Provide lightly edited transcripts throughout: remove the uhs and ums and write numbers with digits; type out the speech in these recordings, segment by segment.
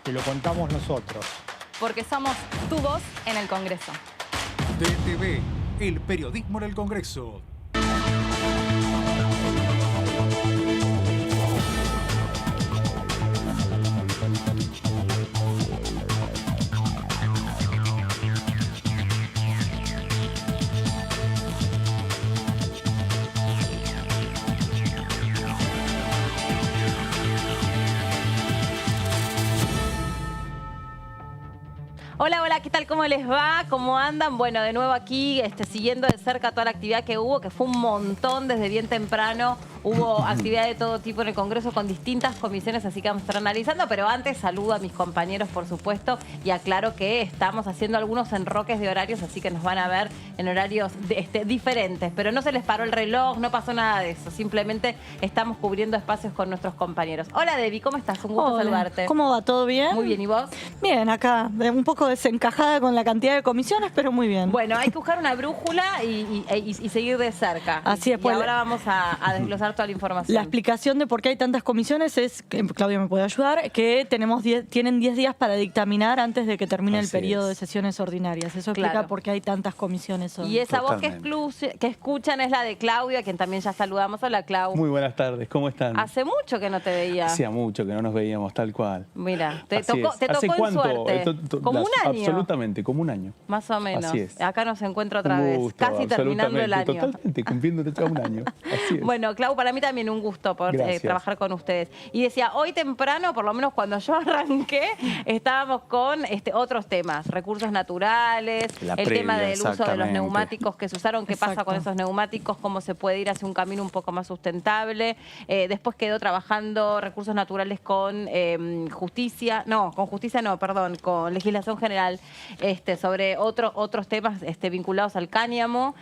Te lo contamos nosotros. Porque somos tu voz en el Congreso. DTV, el periodismo en el Congreso. Hola, hola, ¿qué tal? ¿Cómo les va? ¿Cómo andan? Bueno, de nuevo aquí siguiendo de cerca toda la actividad que hubo, que fue un montón desde bien temprano. Hubo actividad de todo tipo en el Congreso con distintas comisiones, así que vamos a estar analizando. Pero antes saludo a mis compañeros, por supuesto, y aclaro que estamos haciendo algunos enroques de horarios, así que nos van a ver en horarios diferentes. Pero no se les paró el reloj, no pasó nada de eso. Simplemente estamos cubriendo espacios con nuestros compañeros. Hola, Debbie, ¿cómo estás? Un gusto saludarte. ¿Cómo va? ¿Todo bien? Muy bien, ¿y vos? Bien, acá, un poco desencajada con la cantidad de comisiones, pero muy bien. Bueno, hay que buscar una brújula y seguir de cerca. Así es. Y ahora vamos a desglosar toda la información. La explicación de por qué hay tantas comisiones es, que Claudia me puede ayudar, que tienen 10 días para dictaminar antes de que termine el periodo de sesiones ordinarias. Eso explica por qué hay tantas comisiones hoy. Y esa voz que escuchan es la de Claudia, a quien también ya saludamos. Hola, Clau. Muy buenas tardes, ¿cómo están? Hace mucho que no te veía. Hacía mucho que no nos veíamos, tal cual. Mira, te Así tocó es. ¿Hace en cuánto? suerte. ¿Como un año? Absolutamente, como un año. Más o menos. Así es. Acá nos encuentra otra Un vez, gusto, casi terminando el año. Totalmente, cumpliendo ya un año. Así es. Bueno, Clau, para mí también un gusto poder trabajar con ustedes. Y decía, hoy temprano, por lo menos cuando yo arranqué, estábamos con otros temas, recursos naturales, el tema del uso de los neumáticos que se usaron, qué pasa con esos neumáticos, cómo se puede ir hacia un camino un poco más sustentable. Después quedó trabajando recursos naturales con con legislación general sobre otros temas vinculados al cáñamo.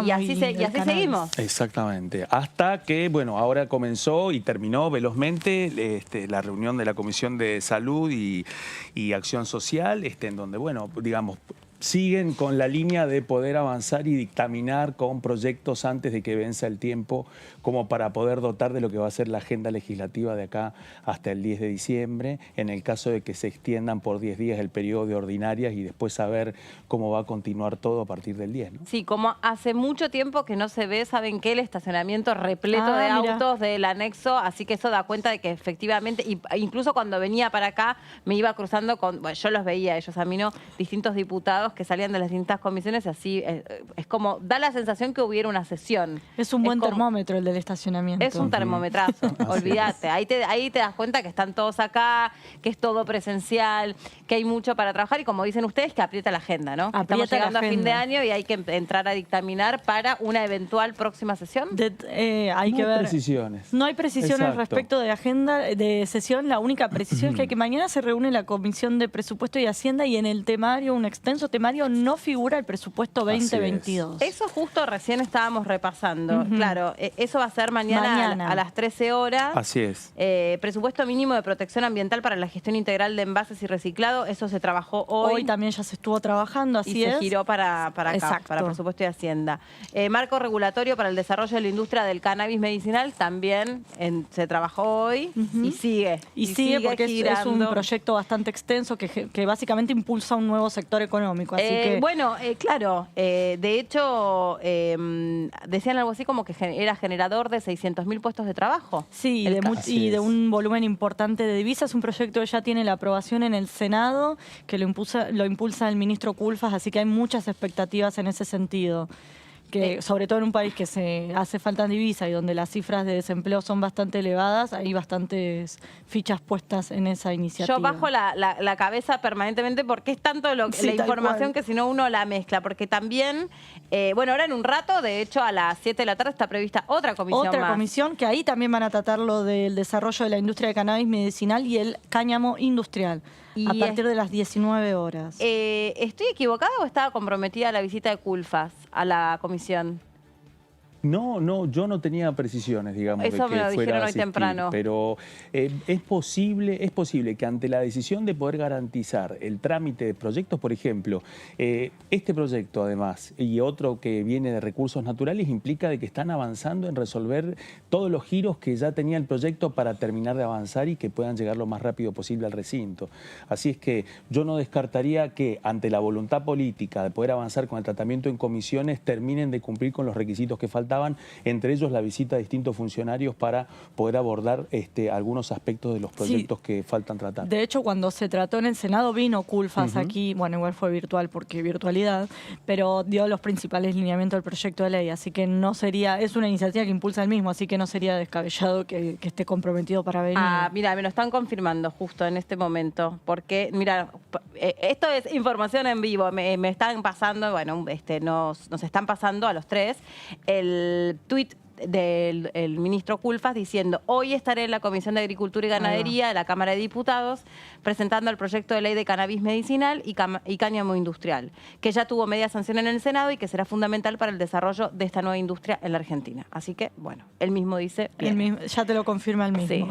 Y así seguimos. Exactamente. Hasta que, bueno, ahora comenzó y terminó velozmente la reunión de la Comisión de Salud y Acción Social, en donde, bueno, digamos, siguen con la línea de poder avanzar y dictaminar con proyectos antes de que venza el tiempo, como para poder dotar de lo que va a ser la agenda legislativa de acá hasta el 10 de diciembre, en el caso de que se extiendan por 10 días el periodo de ordinarias y después saber cómo va a continuar todo a partir del 10, ¿no? Sí, como hace mucho tiempo que no se ve, ¿saben qué? El estacionamiento repleto de autos del anexo, así que eso da cuenta de que efectivamente, incluso cuando venía para acá, me iba cruzando con, bueno, yo los veía, ellos a mí no, distintos diputados que salían de las distintas comisiones, así es como, da la sensación que hubiera una sesión. Es un buen termómetro el del estacionamiento. Es un termometrazo, olvídate. Ahí te das cuenta que están todos acá, que es todo presencial, que hay mucho para trabajar y como dicen ustedes, que aprieta la agenda, ¿no? Estamos llegando a fin de año y hay que entrar a dictaminar para una eventual próxima sesión. Hay que ver. Precisiones. No hay precisiones respecto de agenda de sesión. La única precisión es que mañana se reúne la Comisión de Presupuesto y Hacienda y en el temario, un extenso temario, no figura el presupuesto 2022. Eso justo recién estábamos repasando. Claro, eso va a ser mañana. A las 13 horas. Así es. Presupuesto mínimo de protección ambiental para la gestión integral de envases y reciclado. Eso se trabajó hoy. Hoy también ya se estuvo trabajando, así es. Y se giró para acá, para presupuesto y Hacienda. Marco regulatorio para el desarrollo de la industria del cannabis medicinal también se trabajó hoy y sigue. Y sigue porque es un proyecto bastante extenso que básicamente impulsa un nuevo sector económico. Así que... Bueno, claro. De hecho, decían algo así como que era generador de 600.000 puestos de trabajo. Sí, y de un volumen importante de divisas. Un proyecto que ya tiene la aprobación en el Senado, que lo impulsa el ministro Culfas, así que hay muchas expectativas en ese sentido. Que sobre todo en un país que se hace falta divisa y donde las cifras de desempleo son bastante elevadas, hay bastantes fichas puestas en esa iniciativa. Yo bajo la cabeza permanentemente porque es tanto la información que si no uno la mezcla. Porque también, bueno, ahora en un rato, de hecho a las 7 de la tarde está prevista otra comisión Otra comisión que ahí también van a tratar lo del desarrollo de la industria de cannabis medicinal y el cáñamo industrial. A partir de las 19 horas. ¿Estoy equivocada o estaba comprometida la visita de Culfas a la comisión? No, yo no tenía precisiones, digamos, Eso de me lo que fuera dijeron a hoy asistir, temprano. pero es posible que ante la decisión de poder garantizar el trámite de proyectos, por ejemplo, este proyecto además y otro que viene de recursos naturales implica de que están avanzando en resolver todos los giros que ya tenía el proyecto para terminar de avanzar y que puedan llegar lo más rápido posible al recinto. Así es que yo no descartaría que ante la voluntad política de poder avanzar con el tratamiento en comisiones terminen de cumplir con los requisitos que faltan, entre ellos la visita de distintos funcionarios para poder abordar algunos aspectos de los proyectos que faltan tratar. De hecho, cuando se trató en el Senado vino Culfas aquí, bueno, igual fue virtual porque virtualidad, pero dio los principales lineamientos del proyecto de ley, así que no sería, es una iniciativa que impulsa el mismo, así que no sería descabellado que esté comprometido para venir. Ah, mira, me lo están confirmando justo en este momento, porque, mira, esto es información en vivo, me están pasando, bueno, nos están pasando a los tres el tuit del ministro Culfas diciendo: hoy estaré en la Comisión de Agricultura y Ganadería de la Cámara de Diputados presentando el proyecto de ley de cannabis medicinal y cáñamo industrial, que ya tuvo media sanción en el Senado y que será fundamental para el desarrollo de esta nueva industria en la Argentina. Así que, bueno, él mismo dice... Ya te lo confirma el mismo. Sí.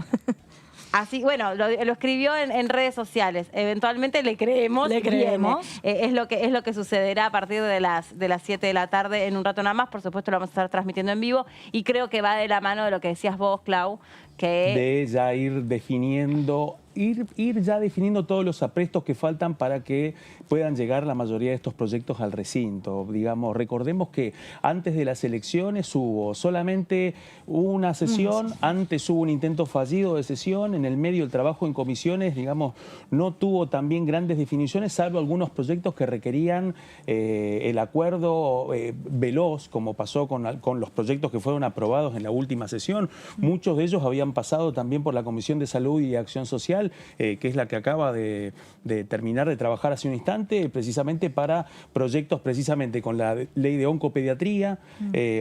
Así, bueno, lo escribió en redes sociales. Eventualmente le creemos. Le creemos. Es lo que sucederá a partir de las 7 de la tarde, en un rato nada más. Por supuesto, lo vamos a estar transmitiendo en vivo. Y creo que va de la mano de lo que decías vos, Clau, que... De ya ir definiendo... Ir ya definiendo todos los aprestos que faltan para que puedan llegar la mayoría de estos proyectos al recinto. Digamos, recordemos que antes de las elecciones hubo solamente una sesión, antes hubo un intento fallido de sesión, en el medio el trabajo en comisiones, digamos, no tuvo también grandes definiciones, salvo algunos proyectos que requerían el acuerdo veloz, como pasó con los proyectos que fueron aprobados en la última sesión. Muchos de ellos habían pasado también por la Comisión de Salud y Acción Social, que es la que acaba de terminar de trabajar hace un instante, precisamente para proyectos precisamente con la ley de oncopediatría,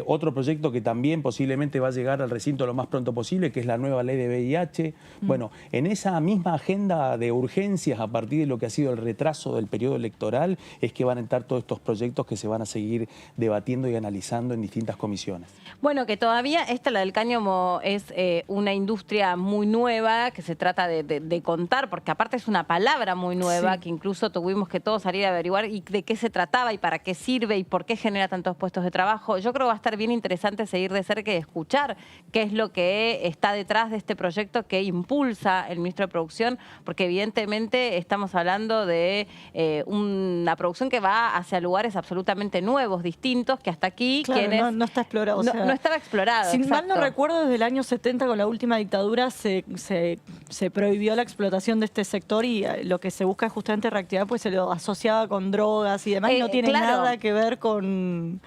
otro proyecto que también posiblemente va a llegar al recinto lo más pronto posible, que es la nueva ley de VIH. Bueno, en esa misma agenda de urgencias a partir de lo que ha sido el retraso del periodo electoral, es que van a entrar todos estos proyectos que se van a seguir debatiendo y analizando en distintas comisiones. Bueno, que todavía la del cáñamo es una industria muy nueva, que se trata de contar, porque aparte es una palabra muy nueva, que incluso tuvimos que todos salir a averiguar y de qué se trataba y para qué sirve y por qué genera tantos puestos de trabajo. Yo creo que va a estar bien interesante seguir de cerca y escuchar qué es lo que está detrás de este proyecto que impulsa el ministro de Producción, porque evidentemente estamos hablando de una producción que va hacia lugares absolutamente nuevos, distintos, que hasta aquí no está explorado. No estaba explorado. Si mal no recuerdo, desde el año 70 con la última dictadura se prohibió la explotación de este sector y lo que se busca es justamente reactivar, pues se lo asociaba con drogas y demás, y no tiene nada que ver con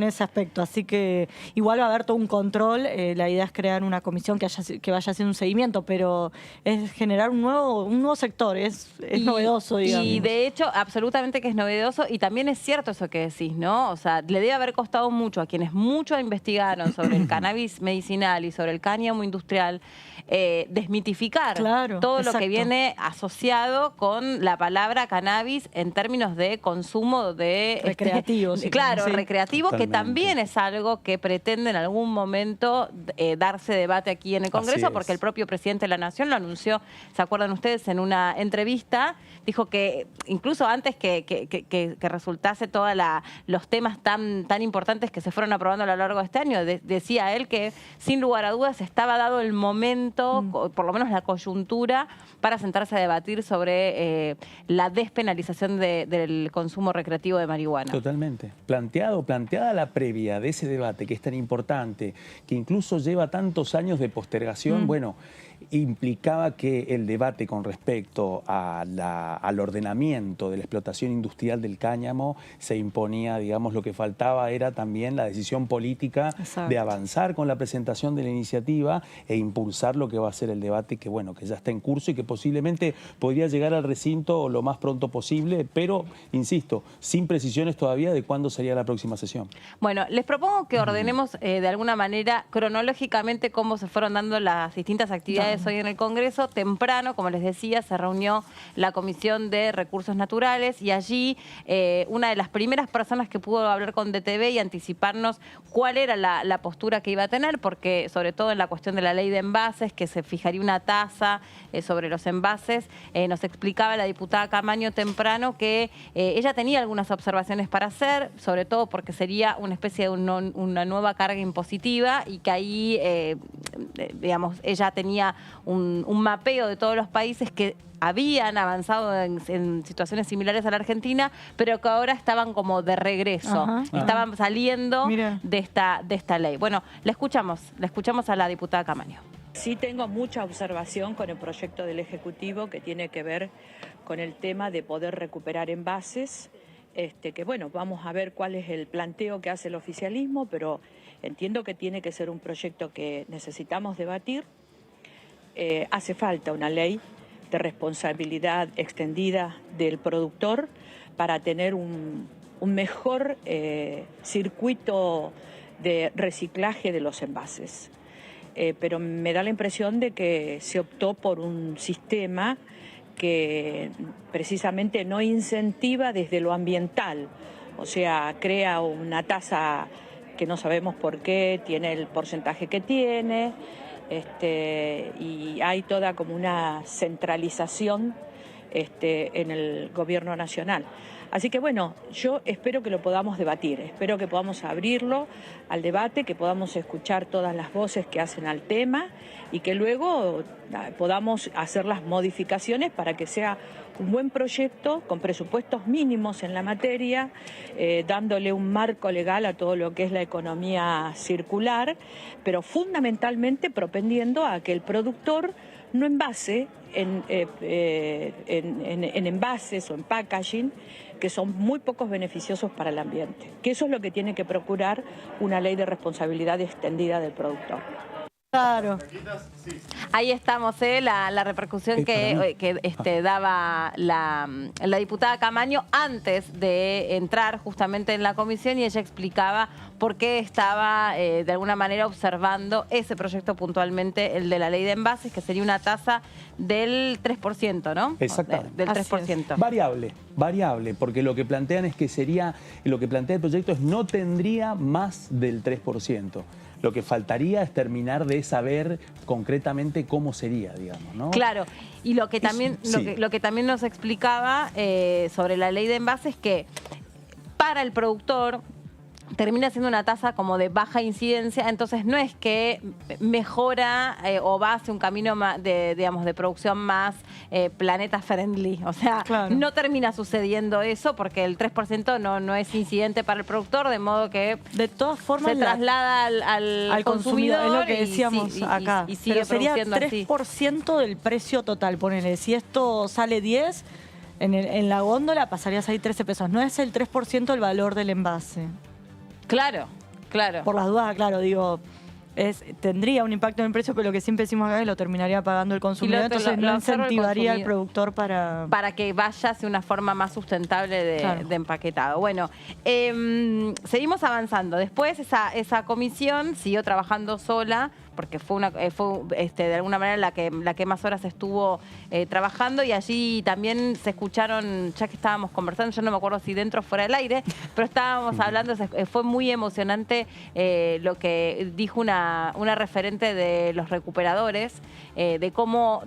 ese aspecto. Así que igual va a haber todo un control. La idea es crear una comisión que vaya haciendo un seguimiento, pero es generar un nuevo sector. Es novedoso, digamos. Y de hecho, absolutamente que es novedoso, y también es cierto eso que decís, ¿no? O sea, le debe haber costado mucho a quienes mucho investigaron sobre el cannabis medicinal y sobre el cáñamo industrial, desmitificar todo lo que viene asociado con la palabra cannabis en términos de consumo de... recreativo. Recreativo, que también es algo que pretende en algún momento darse debate aquí en el Congreso, porque el propio presidente de la Nación lo anunció, ¿se acuerdan ustedes? En una entrevista, dijo que incluso antes que resultase todos los temas tan importantes que se fueron aprobando a lo largo de este año, decía él que sin lugar a dudas estaba dado el momento, por lo menos la coyuntura, para sentarse a debatir sobre la despenalización del consumo recreativo de marihuana. Totalmente. Planteada la previa de ese debate que es tan importante, que incluso lleva tantos años de postergación, bueno, implicaba que el debate con respecto al ordenamiento de la explotación industrial del cáñamo se imponía, digamos, lo que faltaba era también la decisión política de avanzar con la presentación de la iniciativa e impulsar lo que va a ser el debate que, bueno, que ya está en curso y que posiblemente podría llegar al recinto lo más pronto posible, pero, insisto, sin precisiones todavía de cuándo sería la próxima sesión. Bueno, les propongo que ordenemos de alguna manera cronológicamente cómo se fueron dando las distintas actividades actividades hoy en el Congreso. Temprano, como les decía, se reunió la Comisión de Recursos Naturales y allí una de las primeras personas que pudo hablar con DTV y anticiparnos cuál era la postura que iba a tener, porque sobre todo en la cuestión de la ley de envases, que se fijaría una tasa sobre los envases, nos explicaba la diputada Camaño temprano que ella tenía algunas observaciones para hacer, sobre todo porque sería una especie de una nueva carga impositiva y que ahí, digamos, ella tenía un mapeo de todos los países que habían avanzado en situaciones similares a la Argentina, pero que ahora estaban como de regreso, estaban saliendo de esta ley. Bueno, la escuchamos a la diputada Camaño. Sí tengo mucha observación con el proyecto del Ejecutivo que tiene que ver con el tema de poder recuperar envases, que bueno, vamos a ver cuál es el planteo que hace el oficialismo, pero entiendo que tiene que ser un proyecto que necesitamos debatir. Hace falta una ley de responsabilidad extendida del productor para tener un mejor circuito de reciclaje de los envases. Pero me da la impresión de que se optó por un sistema que precisamente no incentiva desde lo ambiental, o sea, crea una tasa que no sabemos por qué, tiene el porcentaje que tiene, y hay toda como una centralización en el gobierno nacional. Así que bueno, yo espero que lo podamos debatir, espero que podamos abrirlo al debate, que podamos escuchar todas las voces que hacen al tema y que luego podamos hacer las modificaciones para que sea un buen proyecto con presupuestos mínimos en la materia, dándole un marco legal a todo lo que es la economía circular, pero fundamentalmente propendiendo a que el productor no envase en envases o en packaging que son muy pocos beneficiosos para el ambiente. Que eso es lo que tiene que procurar una ley de responsabilidad extendida del productor. Claro. Ahí estamos, la repercusión que daba la diputada Camaño antes de entrar justamente en la comisión, y ella explicaba por qué estaba de alguna manera observando ese proyecto puntualmente, el de la ley de envases, que sería una tasa del 3%, ¿no? Exactamente. Del 3%. Variable, porque lo que plantean es que lo que plantea el proyecto es no tendría más del 3%. Lo que faltaría es terminar de saber concretamente cómo sería, digamos, ¿no? Claro, y lo que también, lo que también nos explicaba sobre la ley de envases, que para el productor termina siendo una tasa como de baja incidencia, entonces no es que mejora o va hacia un camino de producción más planeta friendly. O sea, no termina sucediendo eso porque el 3% no es incidente para el productor, de modo que de todas formas se traslada al consumidor. Es lo que decíamos acá. Y sigue pero sería produciendo 3% del precio total, ponele. Si esto sale 10, en la góndola pasarías ahí 13 pesos. No es el 3% el valor del envase. Claro, claro. Por las dudas, claro, digo, tendría un impacto en el precio, pero lo que siempre decimos acá es que lo terminaría pagando el consumidor, entonces no incentivaría al productor para que vaya hacia una forma más sustentable de empaquetado. Bueno, seguimos avanzando. Después esa comisión siguió trabajando sola, porque fue de alguna manera la que más horas estuvo trabajando, y allí también se escucharon, ya que estábamos conversando, yo no me acuerdo si dentro o fuera del aire, pero estábamos hablando, fue muy emocionante lo que dijo una referente de los recuperadores, de cómo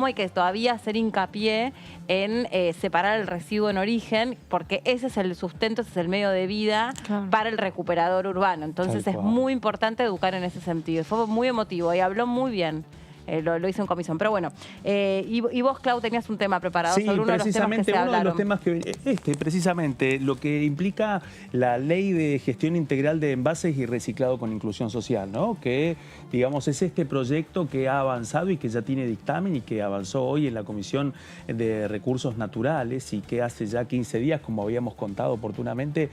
hay que todavía hacer hincapié en separar el residuo en origen, porque ese es el sustento, ese es el medio de vida para el recuperador urbano. Entonces es muy importante educar en ese sentido. Fue muy emotivo y habló muy bien. Lo hizo en comisión. Pero bueno, y vos, Clau, tenías un tema preparado sobre uno de los temas que se hablaron. Uno de los temas que precisamente, lo que implica la ley de gestión integral de envases y reciclado con inclusión social, ¿no? Que, digamos, es este proyecto que ha avanzado y que ya tiene dictamen y que avanzó hoy en la Comisión de Recursos Naturales y que hace ya 15 días, como habíamos contado oportunamente,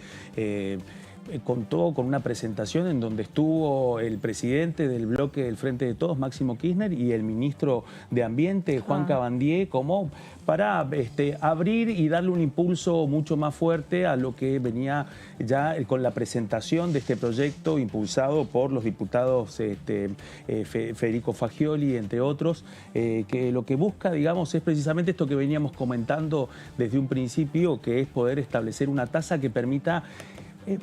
contó con una presentación en donde estuvo el presidente del bloque del Frente de Todos, Máximo Kirchner, y el ministro de Ambiente, Juan Cabandier, como para abrir y darle un impulso mucho más fuerte a lo que venía ya con la presentación de este proyecto impulsado por los diputados Federico Fagioli, entre otros, que lo que busca, digamos, es precisamente esto que veníamos comentando desde un principio, que es poder establecer una tasa que permita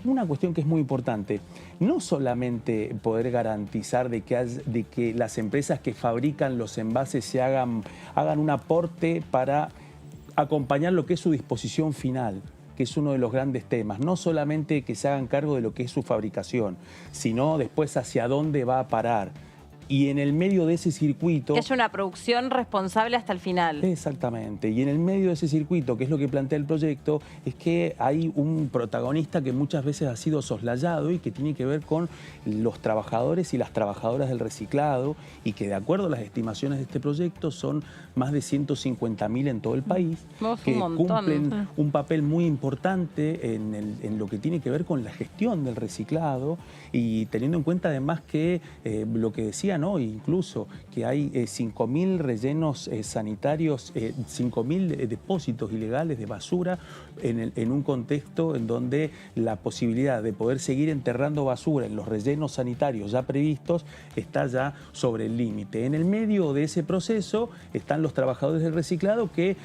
una cuestión que es muy importante, no solamente poder garantizar de que las empresas que fabrican los envases hagan un aporte para acompañar lo que es su disposición final, que es uno de los grandes temas, no solamente que se hagan cargo de lo que es su fabricación, sino después hacia dónde va a parar. Y en el medio de ese circuito... Que haya una producción responsable hasta el final. Exactamente. Y en el medio de ese circuito, que es lo que plantea el proyecto, es que hay un protagonista que muchas veces ha sido soslayado y que tiene que ver con los trabajadores y las trabajadoras del reciclado, y que de acuerdo a las estimaciones de este proyecto son más de 150.000 en todo el país, que cumplen un papel muy importante en lo que tiene que ver con la gestión del reciclado, y teniendo en cuenta además que lo que decía, ¿no? Incluso que hay 5.000 rellenos sanitarios, 5.000 depósitos ilegales de basura en un contexto en donde la posibilidad de poder seguir enterrando basura en los rellenos sanitarios ya previstos está ya sobre el límite. En el medio de ese proceso están los trabajadores del reciclado que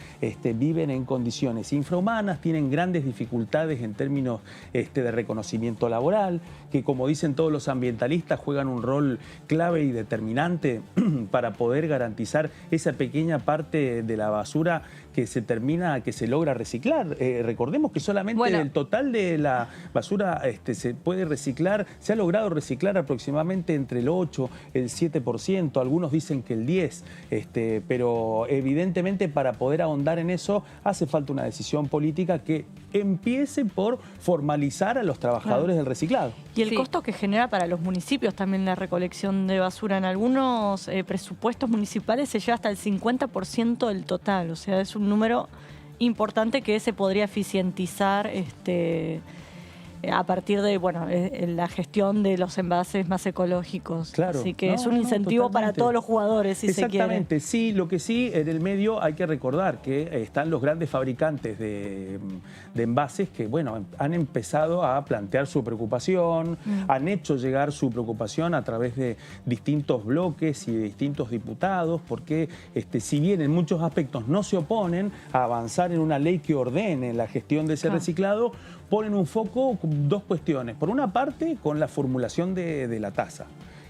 viven en condiciones infrahumanas, tienen grandes dificultades en términos de reconocimiento laboral, que como dicen todos los ambientalistas juegan un rol clave y determinante para poder garantizar esa pequeña parte de la basura que se logra reciclar. Recordemos que solamente del total de la basura se puede reciclar, se ha logrado reciclar aproximadamente entre el 8, el 7%, algunos dicen que el 10%, pero evidentemente para poder ahondar en eso hace falta una decisión política que empiece por formalizar a los trabajadores del reciclado. Y el costo que genera para los municipios también la recolección de basura. En algunos presupuestos municipales se lleva hasta el 50% del total, o sea, es un número importante que se podría eficientizar a partir de la gestión de los envases más ecológicos. Claro. Así que es un incentivo para todos los jugadores, si se quiere. Exactamente, sí. Lo que sí, en el medio hay que recordar que están los grandes fabricantes de envases que, han empezado a plantear su preocupación, han hecho llegar su preocupación a través de distintos bloques y de distintos diputados, porque si bien en muchos aspectos no se oponen a avanzar en una ley que ordene la gestión de ese reciclado, ponen un foco con dos cuestiones. Por una parte, con la formulación de la tasa,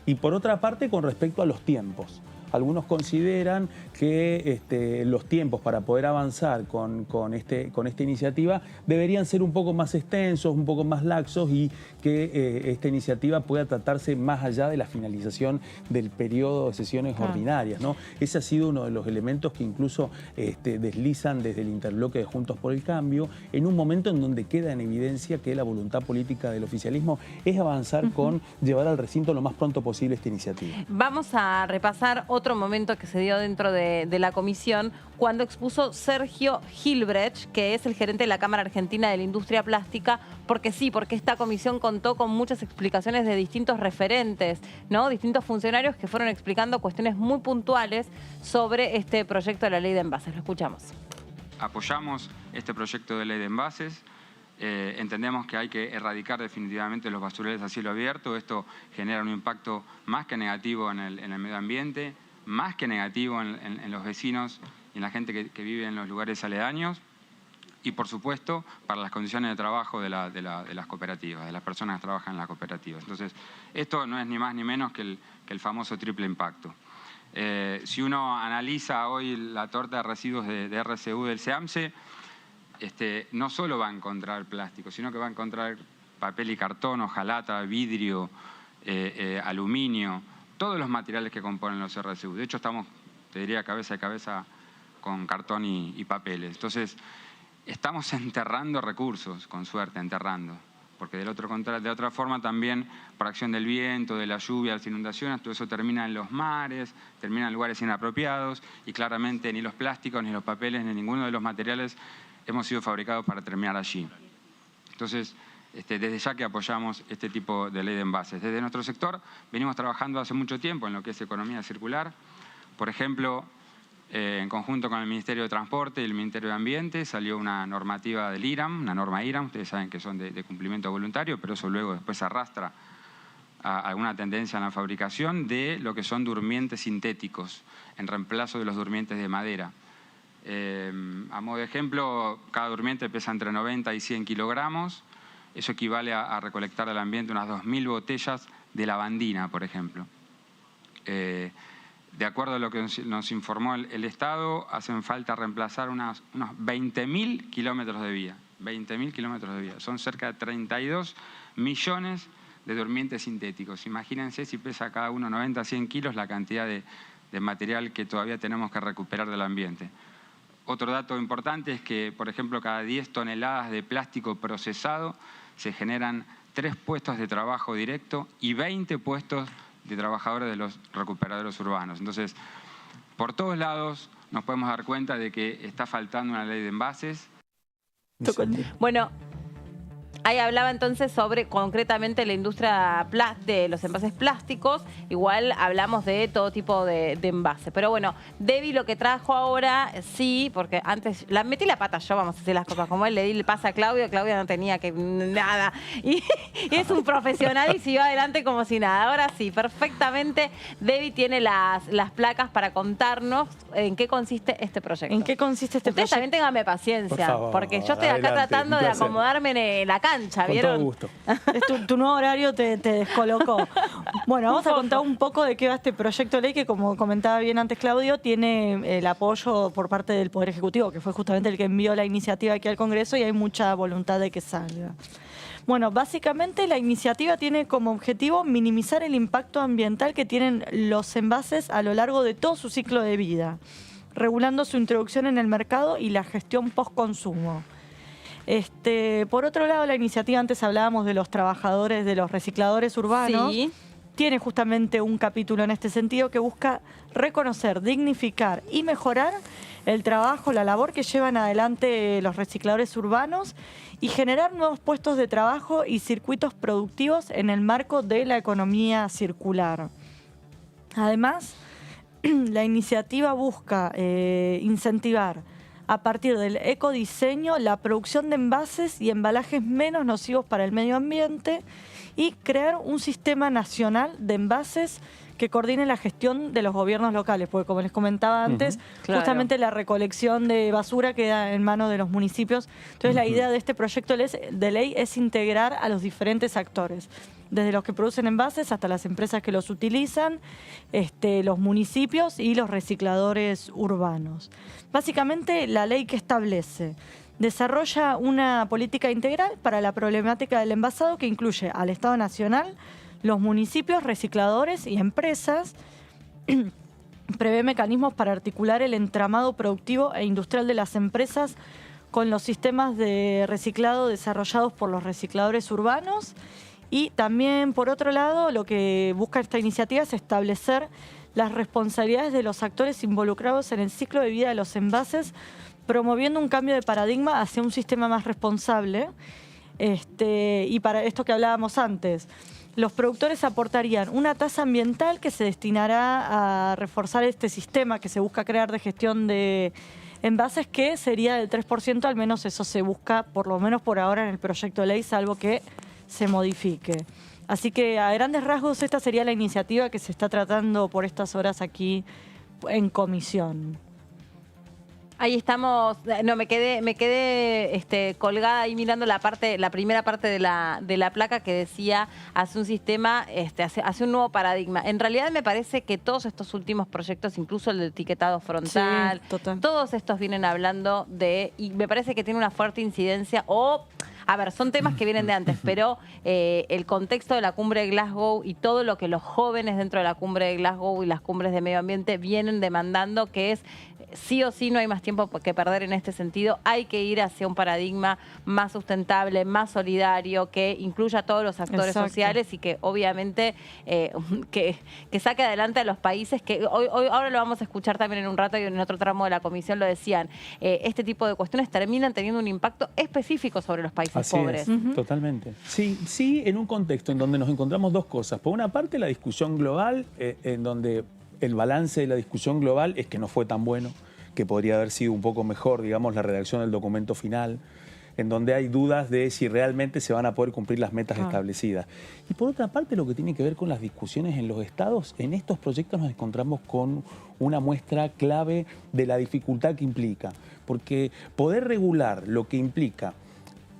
y por otra parte, con respecto a los tiempos. Algunos consideran que los tiempos para poder avanzar con esta iniciativa deberían ser un poco más extensos, un poco más laxos, y que esta iniciativa pueda tratarse más allá de la finalización del periodo de sesiones ordinarias, ¿no? Ese ha sido uno de los elementos que incluso deslizan desde el interbloque de Juntos por el Cambio, en un momento en donde queda en evidencia que la voluntad política del oficialismo es avanzar con llevar al recinto lo más pronto posible esta iniciativa. Vamos a repasar otro momento que se dio dentro de la comisión cuando expuso Sergio Hilbrecht, que es el gerente de la Cámara Argentina de la Industria Plástica, porque esta comisión contó con muchas explicaciones de distintos referentes, ¿no? Distintos funcionarios que fueron explicando cuestiones muy puntuales sobre este proyecto de la ley de envases. Lo escuchamos. Apoyamos este proyecto de ley de envases. Entendemos que hay que erradicar definitivamente los basureros a cielo abierto. Esto genera un impacto más que negativo en el medio ambiente, más que negativo en los vecinos y en la gente que vive en los lugares aledaños, y por supuesto para las condiciones de trabajo de las cooperativas, de las personas que trabajan en las cooperativas. Entonces, esto no es ni más ni menos que el famoso triple impacto. Si uno analiza hoy la torta de residuos de RCU del SEAMSE, no solo va a encontrar plástico, sino que va a encontrar papel y cartón, hojalata, vidrio, aluminio, todos los materiales que componen los RCU. De hecho, estamos, te diría, cabeza a cabeza con cartón y papeles. Entonces, estamos enterrando recursos, con suerte, enterrando. Porque de otra forma también, por acción del viento, de la lluvia, las inundaciones, todo eso termina en los mares, termina en lugares inapropiados, y claramente ni los plásticos, ni los papeles, ni ninguno de los materiales hemos sido fabricados para terminar allí. Entonces, desde ya que apoyamos este tipo de ley de envases. Desde nuestro sector venimos trabajando hace mucho tiempo en lo que es economía circular. Por ejemplo, en conjunto con el Ministerio de Transporte y el Ministerio de Ambiente salió una normativa del IRAM, una norma IRAM, ustedes saben que son de cumplimiento voluntario, pero eso luego después se arrastra a alguna tendencia en la fabricación de lo que son durmientes sintéticos, en reemplazo de los durmientes de madera. A modo de ejemplo, cada durmiente pesa entre 90 y 100 kilogramos. Eso equivale a recolectar del ambiente unas 2.000 botellas de lavandina, por ejemplo. De acuerdo a lo que nos informó el Estado, hacen falta reemplazar unos 20.000 kilómetros de vía. 20.000 kilómetros de vía. Son cerca de 32 millones de durmientes sintéticos. Imagínense si pesa cada uno 90 a 100 kilos la cantidad de material que todavía tenemos que recuperar del ambiente. Otro dato importante es que, por ejemplo, cada 10 toneladas de plástico procesado se generan 3 puestos de trabajo directo y 20 puestos de trabajadores de los recuperadores urbanos. Entonces, por todos lados nos podemos dar cuenta de que está faltando una ley de envases. Bueno, ahí hablaba entonces sobre concretamente la industria de los envases plásticos. Igual hablamos de todo tipo de envases. Pero bueno, Debbie lo que trajo ahora, sí, porque antes metí la pata yo, vamos a hacer las cosas como él, le di el pase a Claudio. Claudio no tenía que nada. Y es un profesional y siguió adelante como si nada. Ahora sí, perfectamente, Debbie tiene las placas para contarnos en qué consiste este proyecto. ¿En qué consiste este Ustedes proyecto? también ténganme paciencia, Por favor, porque yo estoy acá adelante, tratando un de placer. acomodarme en la cancha, Con ¿vieron? todo gusto. Tu nuevo horario te descolocó. Bueno, vamos a contar un poco de qué va este proyecto de ley que, como comentaba bien antes Claudio, tiene el apoyo por parte del Poder Ejecutivo, que fue justamente el que envió la iniciativa aquí al Congreso, y hay mucha voluntad de que salga. Bueno, básicamente la iniciativa tiene como objetivo minimizar el impacto ambiental que tienen los envases a lo largo de todo su ciclo de vida, regulando su introducción en el mercado y la gestión post-consumo. Por otro lado, la iniciativa, antes hablábamos de los trabajadores, de los recicladores urbanos, Sí. tiene justamente un capítulo en este sentido que busca reconocer, dignificar y mejorar el trabajo, la labor que llevan adelante los recicladores urbanos y generar nuevos puestos de trabajo y circuitos productivos en el marco de la economía circular. Además, la iniciativa busca incentivar a partir del ecodiseño la producción de envases y embalajes menos nocivos para el medio ambiente y crear un sistema nacional de envases que coordine la gestión de los gobiernos locales, porque como les comentaba antes, Claro. justamente la recolección de basura queda en manos de los municipios. Entonces la idea de este proyecto de ley es integrar a los diferentes actores, desde los que producen envases hasta las empresas que los utilizan, los municipios y los recicladores urbanos. Básicamente la ley que establece desarrolla una política integral para la problemática del envasado que incluye al Estado Nacional, los municipios, recicladores y empresas. Prevé mecanismos para articular el entramado productivo e industrial de las empresas con los sistemas de reciclado desarrollados por los recicladores urbanos. Y también, por otro lado, lo que busca esta iniciativa es establecer las responsabilidades de los actores involucrados en el ciclo de vida de los envases, promoviendo un cambio de paradigma hacia un sistema más responsable. Y para esto que hablábamos antes, los productores aportarían una tasa ambiental que se destinará a reforzar este sistema que se busca crear de gestión de envases, que sería del 3%, al menos eso se busca, por lo menos por ahora, en el proyecto de ley, salvo que se modifique. Así que a grandes rasgos esta sería la iniciativa que se está tratando por estas horas aquí en comisión. Ahí estamos, no, me quedé colgada ahí mirando la primera parte de la placa que decía hace un sistema, hace un nuevo paradigma. En realidad me parece que todos estos últimos proyectos, incluso el de etiquetado frontal, Sí, total. todos estos vienen hablando y me parece que tiene una fuerte incidencia a ver, son temas que vienen de antes, pero el contexto de la cumbre de Glasgow y todo lo que los jóvenes dentro de la cumbre de Glasgow y las cumbres de medio ambiente vienen demandando, que es sí o sí no hay más tiempo que perder en este sentido. Hay que ir hacia un paradigma más sustentable, más solidario, que incluya a todos los actores Exacto. sociales y que obviamente que saque adelante a los países que ahora lo vamos a escuchar también en un rato y en otro tramo de la comisión lo decían. Este tipo de cuestiones terminan teniendo un impacto específico sobre los países Así pobres. es, totalmente. Sí, en un contexto en donde nos encontramos dos cosas. Por una parte, la discusión global, en donde el balance de la discusión global es que no fue tan bueno, que podría haber sido un poco mejor, digamos, la redacción del documento final, en donde hay dudas de si realmente se van a poder cumplir las metas establecidas. Y por otra parte, lo que tiene que ver con las discusiones en los estados, en estos proyectos nos encontramos con una muestra clave de la dificultad que implica, porque poder regular lo que implica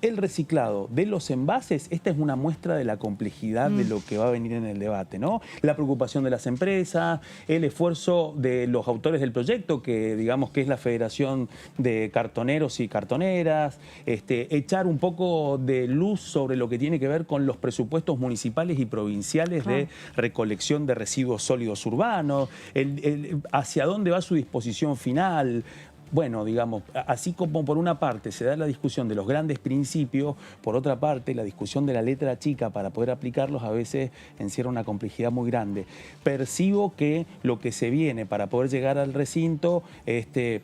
el reciclado de los envases, esta es una muestra de la complejidad de lo que va a venir en el debate, ¿no? La preocupación de las empresas, el esfuerzo de los autores del proyecto, que digamos que es la Federación de Cartoneros y Cartoneras, echar un poco de luz sobre lo que tiene que ver con los presupuestos municipales y provinciales de recolección de residuos sólidos urbanos, hacia dónde va su disposición final. Bueno, digamos, así como por una parte se da la discusión de los grandes principios, por otra parte la discusión de la letra chica para poder aplicarlos a veces encierra una complejidad muy grande. Percibo que lo que se viene para poder llegar al recinto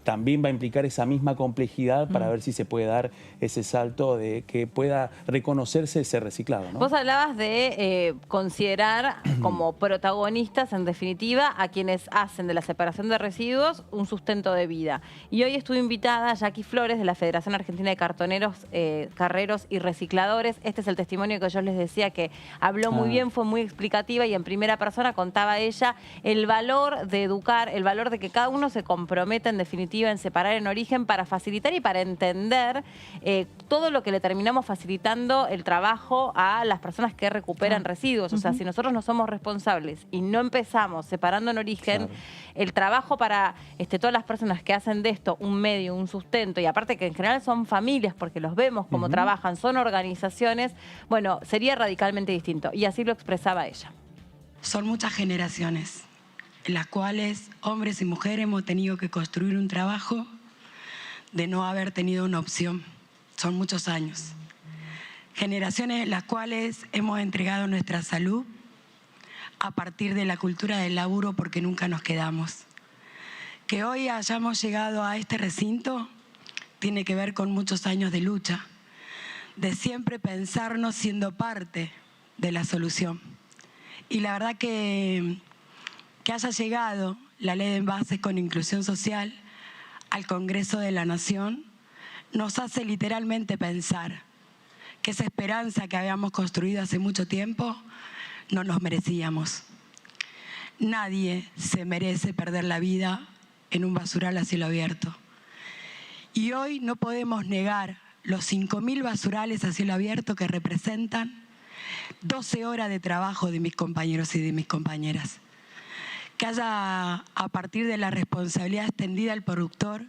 también va a implicar esa misma complejidad para ver si se puede dar ese salto de que pueda reconocerse ese reciclado, ¿no? Vos hablabas de considerar como protagonistas, en definitiva, a quienes hacen de la separación de residuos un sustento de vida. Y hoy estuve invitada a Jackie Flores de la Federación Argentina de Cartoneros, Carreros y Recicladores. Este es el testimonio que yo les decía, que habló muy bien, fue muy explicativa y en primera persona contaba ella el valor de educar, el valor de que cada uno se comprometa en definitiva en separar en origen para facilitar y para entender todo lo que le terminamos facilitando el trabajo a las personas que recuperan residuos. O sea, si nosotros no somos responsables y no empezamos separando en origen, el trabajo para todas las personas que hacen de esto un medio, un sustento, y aparte que en general son familias, porque los vemos como trabajan, son organizaciones, bueno, sería radicalmente distinto. Y así lo expresaba ella. Son muchas generaciones en las cuales hombres y mujeres hemos tenido que construir un trabajo de no haber tenido una opción. Son muchos años. Generaciones en las cuales hemos entregado nuestra salud a partir de la cultura del laburo porque nunca nos quedamos. Que hoy hayamos llegado a este recinto tiene que ver con muchos años de lucha, de siempre pensarnos siendo parte de la solución. Y la verdad que haya llegado la ley de envases con inclusión social al Congreso de la Nación nos hace literalmente pensar que esa esperanza que habíamos construido hace mucho tiempo no nos merecíamos. Nadie se merece perder la vida en un basural a cielo abierto. Y hoy no podemos negar los 5.000 basurales a cielo abierto que representan 12 horas de trabajo de mis compañeros y de mis compañeras. Que haya, a partir de la responsabilidad extendida al productor,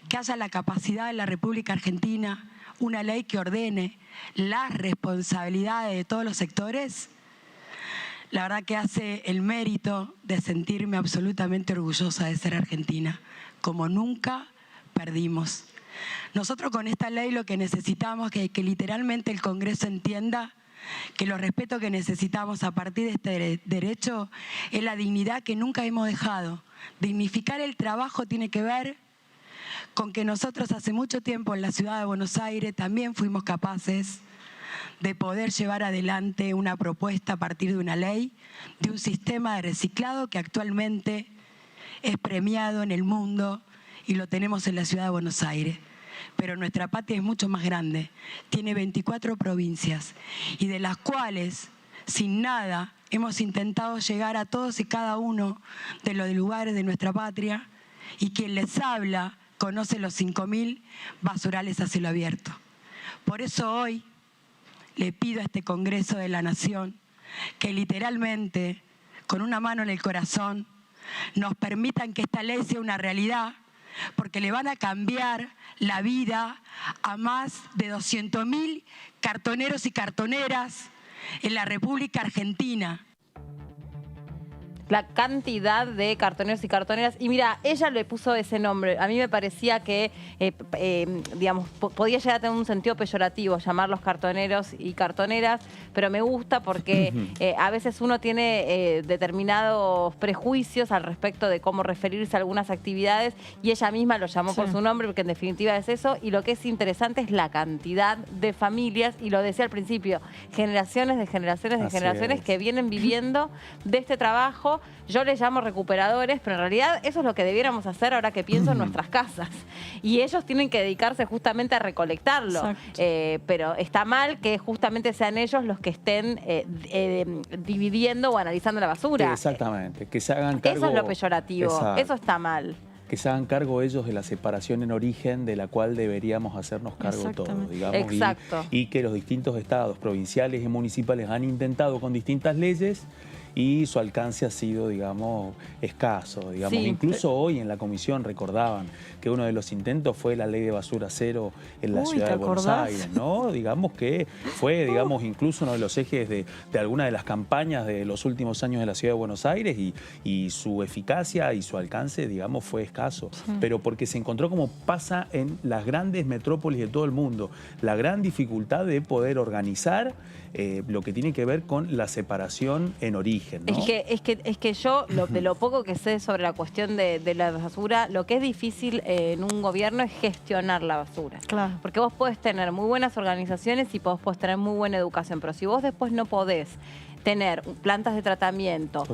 que haya la capacidad de la República Argentina, una ley que ordene las responsabilidades de todos los sectores, la verdad que hace el mérito de sentirme absolutamente orgullosa de ser argentina, como nunca perdimos. Nosotros con esta ley lo que necesitamos es que literalmente el Congreso entienda que los respetos que necesitamos a partir de este derecho es la dignidad que nunca hemos dejado. Dignificar el trabajo tiene que ver con que nosotros hace mucho tiempo en la ciudad de Buenos Aires también fuimos capaces de poder llevar adelante una propuesta a partir de una ley, de un sistema de reciclado que actualmente es premiado en el mundo y lo tenemos en la ciudad de Buenos Aires. Pero nuestra patria es mucho más grande, tiene 24 provincias y de las cuales, sin nada, hemos intentado llegar a todos y cada uno de los lugares de nuestra patria y quien les habla conoce los 5.000 basurales a cielo abierto. Por eso hoy le pido a este Congreso de la Nación que literalmente, con una mano en el corazón, nos permitan que esta ley sea una realidad, porque le van a cambiar la vida a más de 200.000 cartoneros y cartoneras en la República Argentina. la cantidad de cartoneros y cartoneras. Y mira, ella le puso ese nombre. A mí me parecía que, digamos, podía llegar a tener un sentido peyorativo llamarlos cartoneros y cartoneras, pero me gusta porque a veces uno tiene determinados prejuicios al respecto de cómo referirse a algunas actividades y ella misma lo llamó por su nombre porque en definitiva es eso. Y lo que es interesante es la cantidad de familias, y lo decía al principio, generaciones de generaciones de generaciones que vienen viviendo de este trabajo. Yo les llamo recuperadores, pero en realidad eso es lo que debiéramos hacer ahora que pienso en nuestras casas. Y ellos tienen que dedicarse justamente a recolectarlo. Pero está mal que justamente sean ellos los que estén dividiendo o analizando la basura. Exactamente, que se hagan cargo. Eso es lo peyorativo, exacto, eso está mal. Que se hagan cargo ellos de la separación en origen de la cual deberíamos hacernos cargo todos, digamos. Exacto. Y que los distintos estados, provinciales y municipales, han intentado con distintas leyes y su alcance ha sido, digamos, escaso. Digamos. Incluso hoy en la comisión recordaban que uno de los intentos fue la ley de basura cero en la ciudad de Buenos Aires, ¿no? Digamos que fue, digamos, incluso uno de los ejes de alguna de las campañas de los últimos años de la ciudad de Buenos Aires, y su eficacia y su alcance, digamos, fue escaso. Pero porque se encontró, como pasa en las grandes metrópolis de todo el mundo, la gran dificultad de poder organizar lo que tiene que ver con la separación en origen, ¿no? Es que yo, de lo poco que sé sobre la cuestión de la basura, lo que es difícil en un gobierno es gestionar la basura. Claro. Porque vos podés tener muy buenas organizaciones y vos podés tener muy buena educación, pero si vos después no podés tener plantas de tratamiento,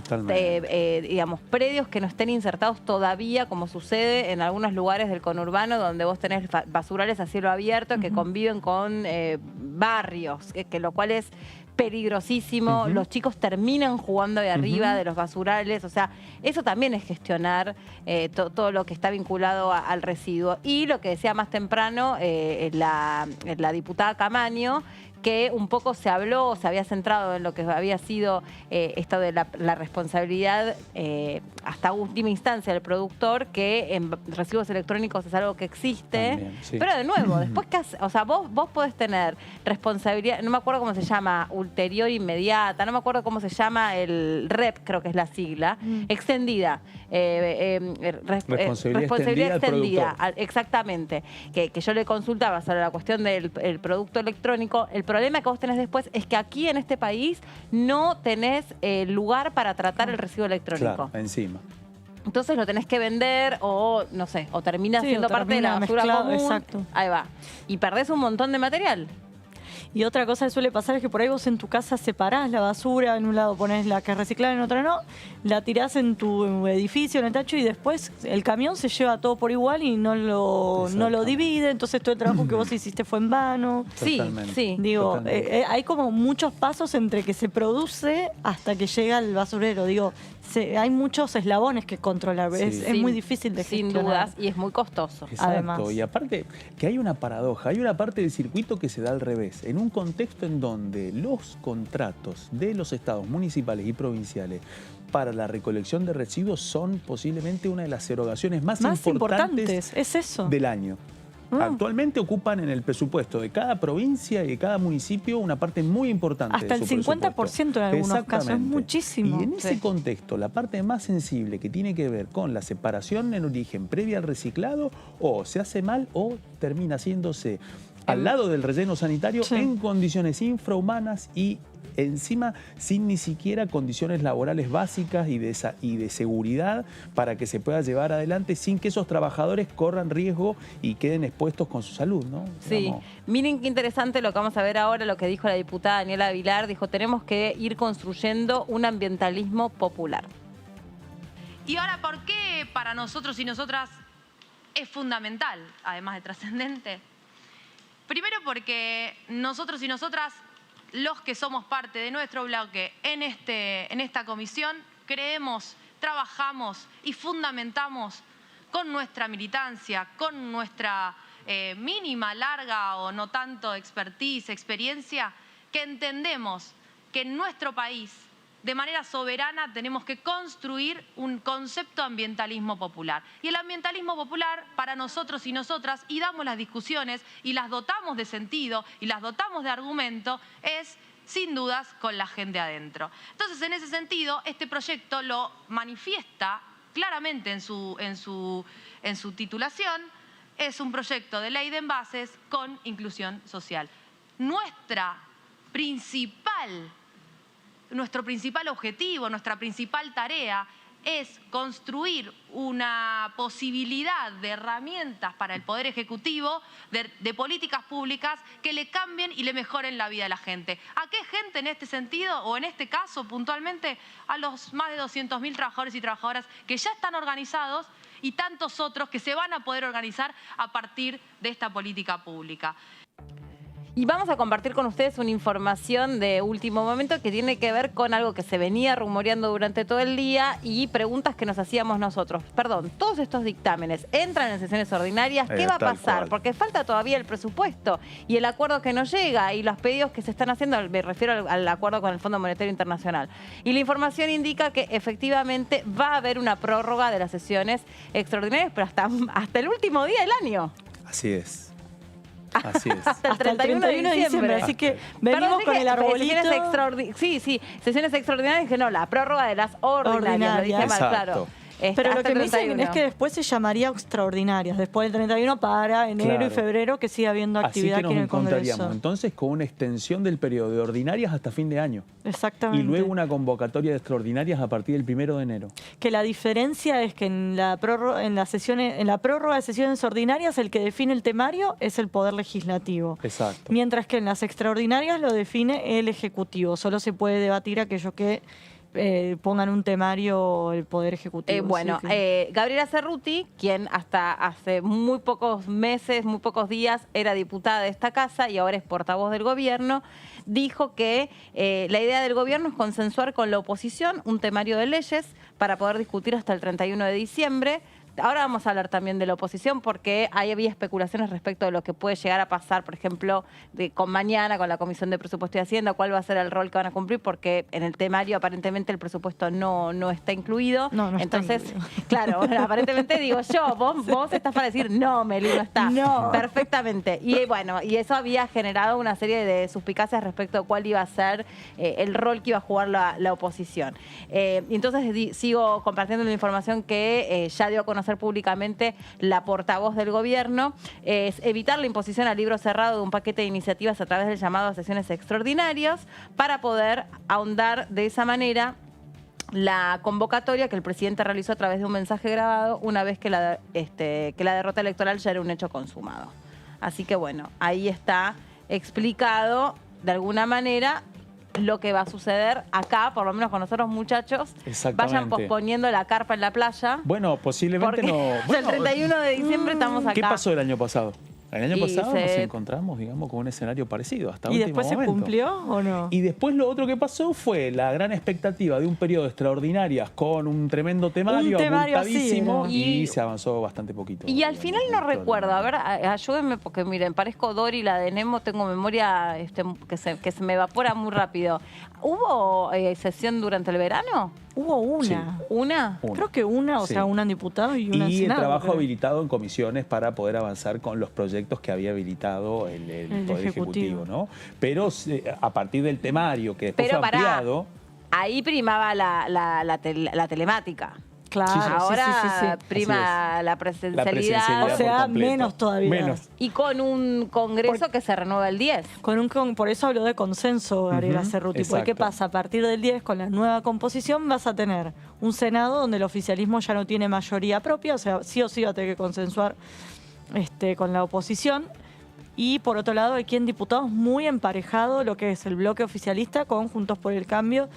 digamos, predios que no estén insertados todavía, como sucede en algunos lugares del conurbano, donde vos tenés basurales a cielo abierto que conviven con barrios, que lo cual es peligrosísimo. Los chicos terminan jugando de arriba de los basurales. O sea, eso también es gestionar todo lo que está vinculado al residuo. Y lo que decía más temprano la diputada Camaño, que un poco se habló, se había centrado en lo que había sido esto de la responsabilidad hasta última instancia del productor, que en residuos electrónicos es algo que existe. También, pero de nuevo, después que o sea, vos podés tener responsabilidad, no me acuerdo cómo se llama, ulterior inmediata, no me acuerdo cómo se llama, el REP, creo que es la sigla, extendida. Responsabilidad extendida, exactamente. Que yo le consultaba sobre la cuestión del producto electrónico. El problema que vos tenés después es que aquí en este país no tenés lugar para tratar el residuo electrónico. Claro, encima. Entonces lo tenés que vender o, no sé, o termina siendo parte de la basura común. Exacto. Ahí va. Y perdés un montón de material. Y otra cosa que suele pasar es que por ahí vos en tu casa separás la basura, en un lado ponés la que es reciclar, en otro no, la tirás en tu edificio, en el tacho, y después el camión se lleva todo por igual y no lo divide, entonces todo el trabajo que vos hiciste fue en vano. Sí. Digo, hay como muchos pasos entre que se produce hasta que llega al basurero. Digo, hay muchos eslabones que controlar, es muy difícil de gestionar. Sin dudas, y es muy costoso. Exacto. Además. Y aparte que hay una paradoja, hay una parte del circuito que se da al revés, en un contexto en donde los contratos de los estados municipales y provinciales para la recolección de residuos son posiblemente una de las erogaciones más importantes es eso. del año. Actualmente ocupan en el presupuesto de cada provincia y de cada municipio una parte muy importante. Hasta el 50% en algunos casos, es muchísimo. Y en ese contexto, la parte más sensible que tiene que ver con la separación en origen previa al reciclado, o se hace mal o termina haciéndose al lado del relleno sanitario en condiciones infrahumanas y encima sin ni siquiera condiciones laborales básicas y de seguridad para que se pueda llevar adelante sin que esos trabajadores corran riesgo y queden expuestos con su salud, ¿no? Sí, digamos. Miren qué interesante lo que vamos a ver ahora, lo que dijo la diputada Daniela Vilar. Dijo, tenemos que ir construyendo un ambientalismo popular. Y ahora, ¿por qué para nosotros y nosotras es fundamental, además de trascendente? Primero porque nosotros y nosotras, los que somos parte de nuestro bloque en esta comisión, creemos, trabajamos y fundamentamos con nuestra militancia, con nuestra mínima, larga o no tanto experiencia, que entendemos que en nuestro país, de manera soberana, tenemos que construir un concepto de ambientalismo popular. Y el ambientalismo popular, para nosotros y nosotras, y damos las discusiones y las dotamos de sentido y las dotamos de argumento, es sin dudas, con la gente adentro. Entonces, en ese sentido, este proyecto lo manifiesta claramente en su titulación. Es un proyecto de ley de envases con inclusión social. Nuestro principal objetivo, nuestra principal tarea es construir una posibilidad de herramientas para el Poder Ejecutivo, de políticas públicas que le cambien y le mejoren la vida a la gente. ¿A qué gente en este sentido, o en este caso puntualmente? A los más de 200.000 trabajadores y trabajadoras que ya están organizados y tantos otros que se van a poder organizar a partir de esta política pública. Y vamos a compartir con ustedes una información de último momento que tiene que ver con algo que se venía rumoreando durante todo el día y preguntas que nos hacíamos nosotros. Perdón, todos estos dictámenes entran en sesiones ordinarias. ¿Qué va a pasar? Porque falta todavía el presupuesto y el acuerdo que no llega y los pedidos que se están haciendo, me refiero al acuerdo con el Fondo Monetario Internacional. Y la información indica que efectivamente va a haber una prórroga de las sesiones extraordinarias, pero hasta el último día del año. Así es. Así es. Hasta el 31 de diciembre. Así que venimos con el arbolito. Sesiones extraordinarias, que no, la prórroga de las ordinarias. Lo dije mal, claro. Pero lo que me dicen es que después se llamaría extraordinarias, después del 31 para enero y febrero, que siga habiendo actividad aquí en el Congreso. Entonces con una extensión del periodo de ordinarias hasta fin de año. Exactamente. Y luego una convocatoria de extraordinarias a partir del 1 de enero. Que la diferencia es que en la prórroga de sesiones ordinarias el que define el temario es el Poder Legislativo. Exacto. Mientras que en las extraordinarias lo define el Ejecutivo. Solo se puede debatir aquello que pongan un temario el Poder Ejecutivo. Gabriela Cerruti, quien hasta hace muy pocos meses, muy pocos días, era diputada de esta casa y ahora es portavoz del gobierno, dijo que la idea del gobierno es consensuar con la oposición un temario de leyes para poder discutir hasta el 31 de diciembre. Ahora vamos a hablar también de la oposición porque había especulaciones respecto de lo que puede llegar a pasar, por ejemplo, con mañana, con la Comisión de Presupuesto y Hacienda, cuál va a ser el rol que van a cumplir, porque en el temario aparentemente el presupuesto no está incluido. No Entonces, está incluido. Claro, bueno, aparentemente digo yo, vos estás para decir, no, Meli, no está. No. Perfectamente. Y bueno, y eso había generado una serie de suspicacias respecto a cuál iba a ser el rol que iba a jugar la oposición. Y entonces sigo compartiendo la información que ya dio a conocer públicamente la portavoz del gobierno, es evitar la imposición al libro cerrado de un paquete de iniciativas a través del llamado a sesiones extraordinarias para poder ahondar de esa manera la convocatoria que el presidente realizó a través de un mensaje grabado una vez que la derrota electoral ya era un hecho consumado. Así que bueno, ahí está explicado de alguna manera lo que va a suceder acá, por lo menos con nosotros muchachos. Vayan posponiendo la carpa en la playa. Bueno, posiblemente no. Bueno, el 31 de diciembre estamos acá. ¿Qué pasó el año pasado? El año pasado nos encontramos, digamos, con un escenario parecido hasta último momento. ¿Y después se cumplió o no? Y después lo otro que pasó fue la gran expectativa de un periodo de extraordinarias con un tremendo temario abultadísimo y se avanzó bastante poquito. Y al final no recuerdo, a ver, ayúdenme porque miren, parezco Dory, la de Nemo, tengo memoria que se me evapora muy rápido. ¿Hubo sesión durante el verano? Hubo una. Sí. ¿Una? Creo que una, o sea, una en diputado y una en senado. Y el trabajo habilitado en comisiones para poder avanzar con los proyectos que había habilitado el Poder Ejecutivo, ¿no? Pero a partir del temario que después fue ampliado... Ahí primaba la telemática. Claro, ahora prima la presencialidad. O sea, menos todavía. Menos. Y con un congreso que se renueva el 10. Por eso habló de consenso, Gabriela Cerruti. Porque ¿qué pasa? A partir del 10, con la nueva composición, vas a tener un Senado donde el oficialismo ya no tiene mayoría propia, o sea, sí o sí va a tener que consensuar con la oposición. Y por otro lado, aquí en diputados muy emparejado lo que es el bloque oficialista con Juntos por el Cambio.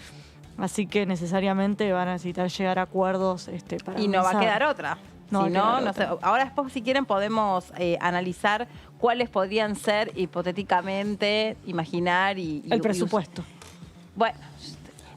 Así que necesariamente van a necesitar llegar a acuerdos para y no avanzar. Va a quedar otra. No sé. Ahora después, si quieren, podemos analizar cuáles podrían ser hipotéticamente, imaginar el presupuesto. Bueno.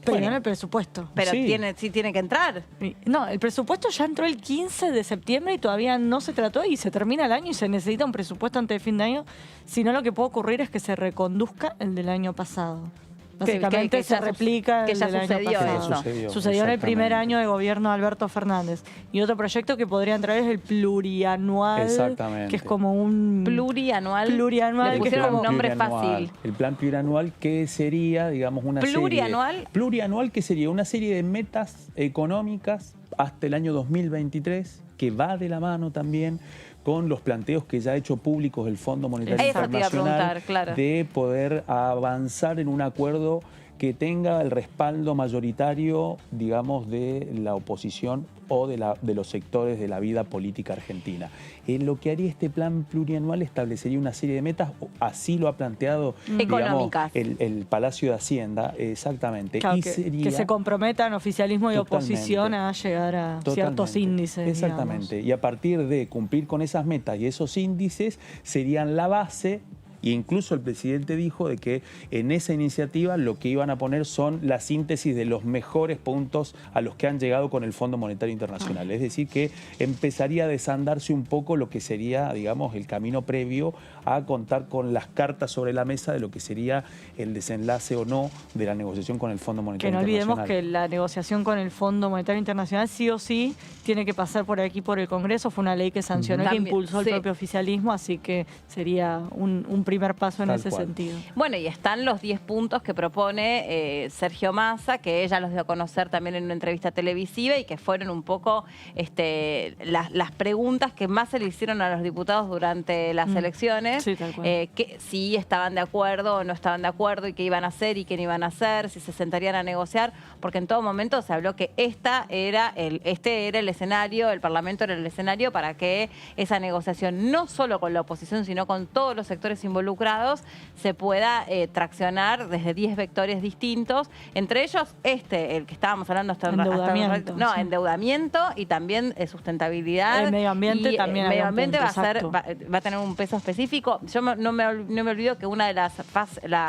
Pero el presupuesto. Pero sí tiene que entrar. No, el presupuesto ya entró el 15 de septiembre y todavía no se trató y se termina el año y se necesita un presupuesto antes de fin de año. Si no, lo que puede ocurrir es que se reconduzca el del año pasado. Básicamente que se ya replica que el ya del año sucedió pasado. eso. Sucedió en el primer exactamente. año de gobierno de Alberto Fernández. Y otro proyecto que podría entrar es el plurianual, Exactamente. que es como un Plurianual. plurianual, Le que es pusieron como un nombre plurianual. fácil. El plan plurianual que sería, digamos, una ¿Plurianual? serie... Plurianual que sería una serie de metas económicas hasta el año 2023, que va de la mano también con los planteos que ya ha hecho públicos el Fondo Monetario Eso te iba a Internacional preguntar, claro. de poder avanzar en un acuerdo que tenga el respaldo mayoritario, digamos, de la oposición o de los sectores de la vida política argentina. En lo que haría este plan plurianual establecería una serie de metas, así lo ha planteado, digamos, Económicas. el Palacio de Hacienda, exactamente. Claro, y que sería, se comprometan oficialismo y Totalmente. oposición a llegar a ciertos Totalmente. índices. Exactamente. digamos. Y a partir de cumplir con esas metas y esos índices serían la base. Y incluso el presidente dijo de que en esa iniciativa lo que iban a poner son la síntesis de los mejores puntos a los que han llegado con el Fondo Monetario Internacional. Es decir, que empezaría a desandarse un poco lo que sería, digamos, el camino previo a contar con las cartas sobre la mesa de lo que sería el desenlace o no de la negociación con el Fondo Que Monetario no olvidemos Internacional. que la negociación con el Fondo Monetario Internacional sí o sí tiene que pasar por aquí, por el Congreso. Fue una ley que sancionó y que También, impulsó sí. el propio oficialismo, así que sería un primer paso en Tal ese cual. sentido. Bueno, y están los 10 puntos que propone Sergio Massa, que ella los dio a conocer también en una entrevista televisiva y que fueron un poco las preguntas que más se le hicieron a los diputados durante las elecciones. Sí, tal cual. Que si estaban de acuerdo o no estaban de acuerdo y qué iban a hacer y qué no iban a hacer, si se sentarían a negociar, porque en todo momento se habló que este era el escenario, el Parlamento era el escenario para que esa negociación, no solo con la oposición, sino con todos los sectores involucrados, se pueda traccionar desde 10 vectores distintos, entre ellos el que estábamos hablando hasta Endeudamiento, no, sí. endeudamiento y también sustentabilidad. El medio ambiente y, también el medio había un ambiente punto, va a tener un peso específico. Yo no me olvido que una de las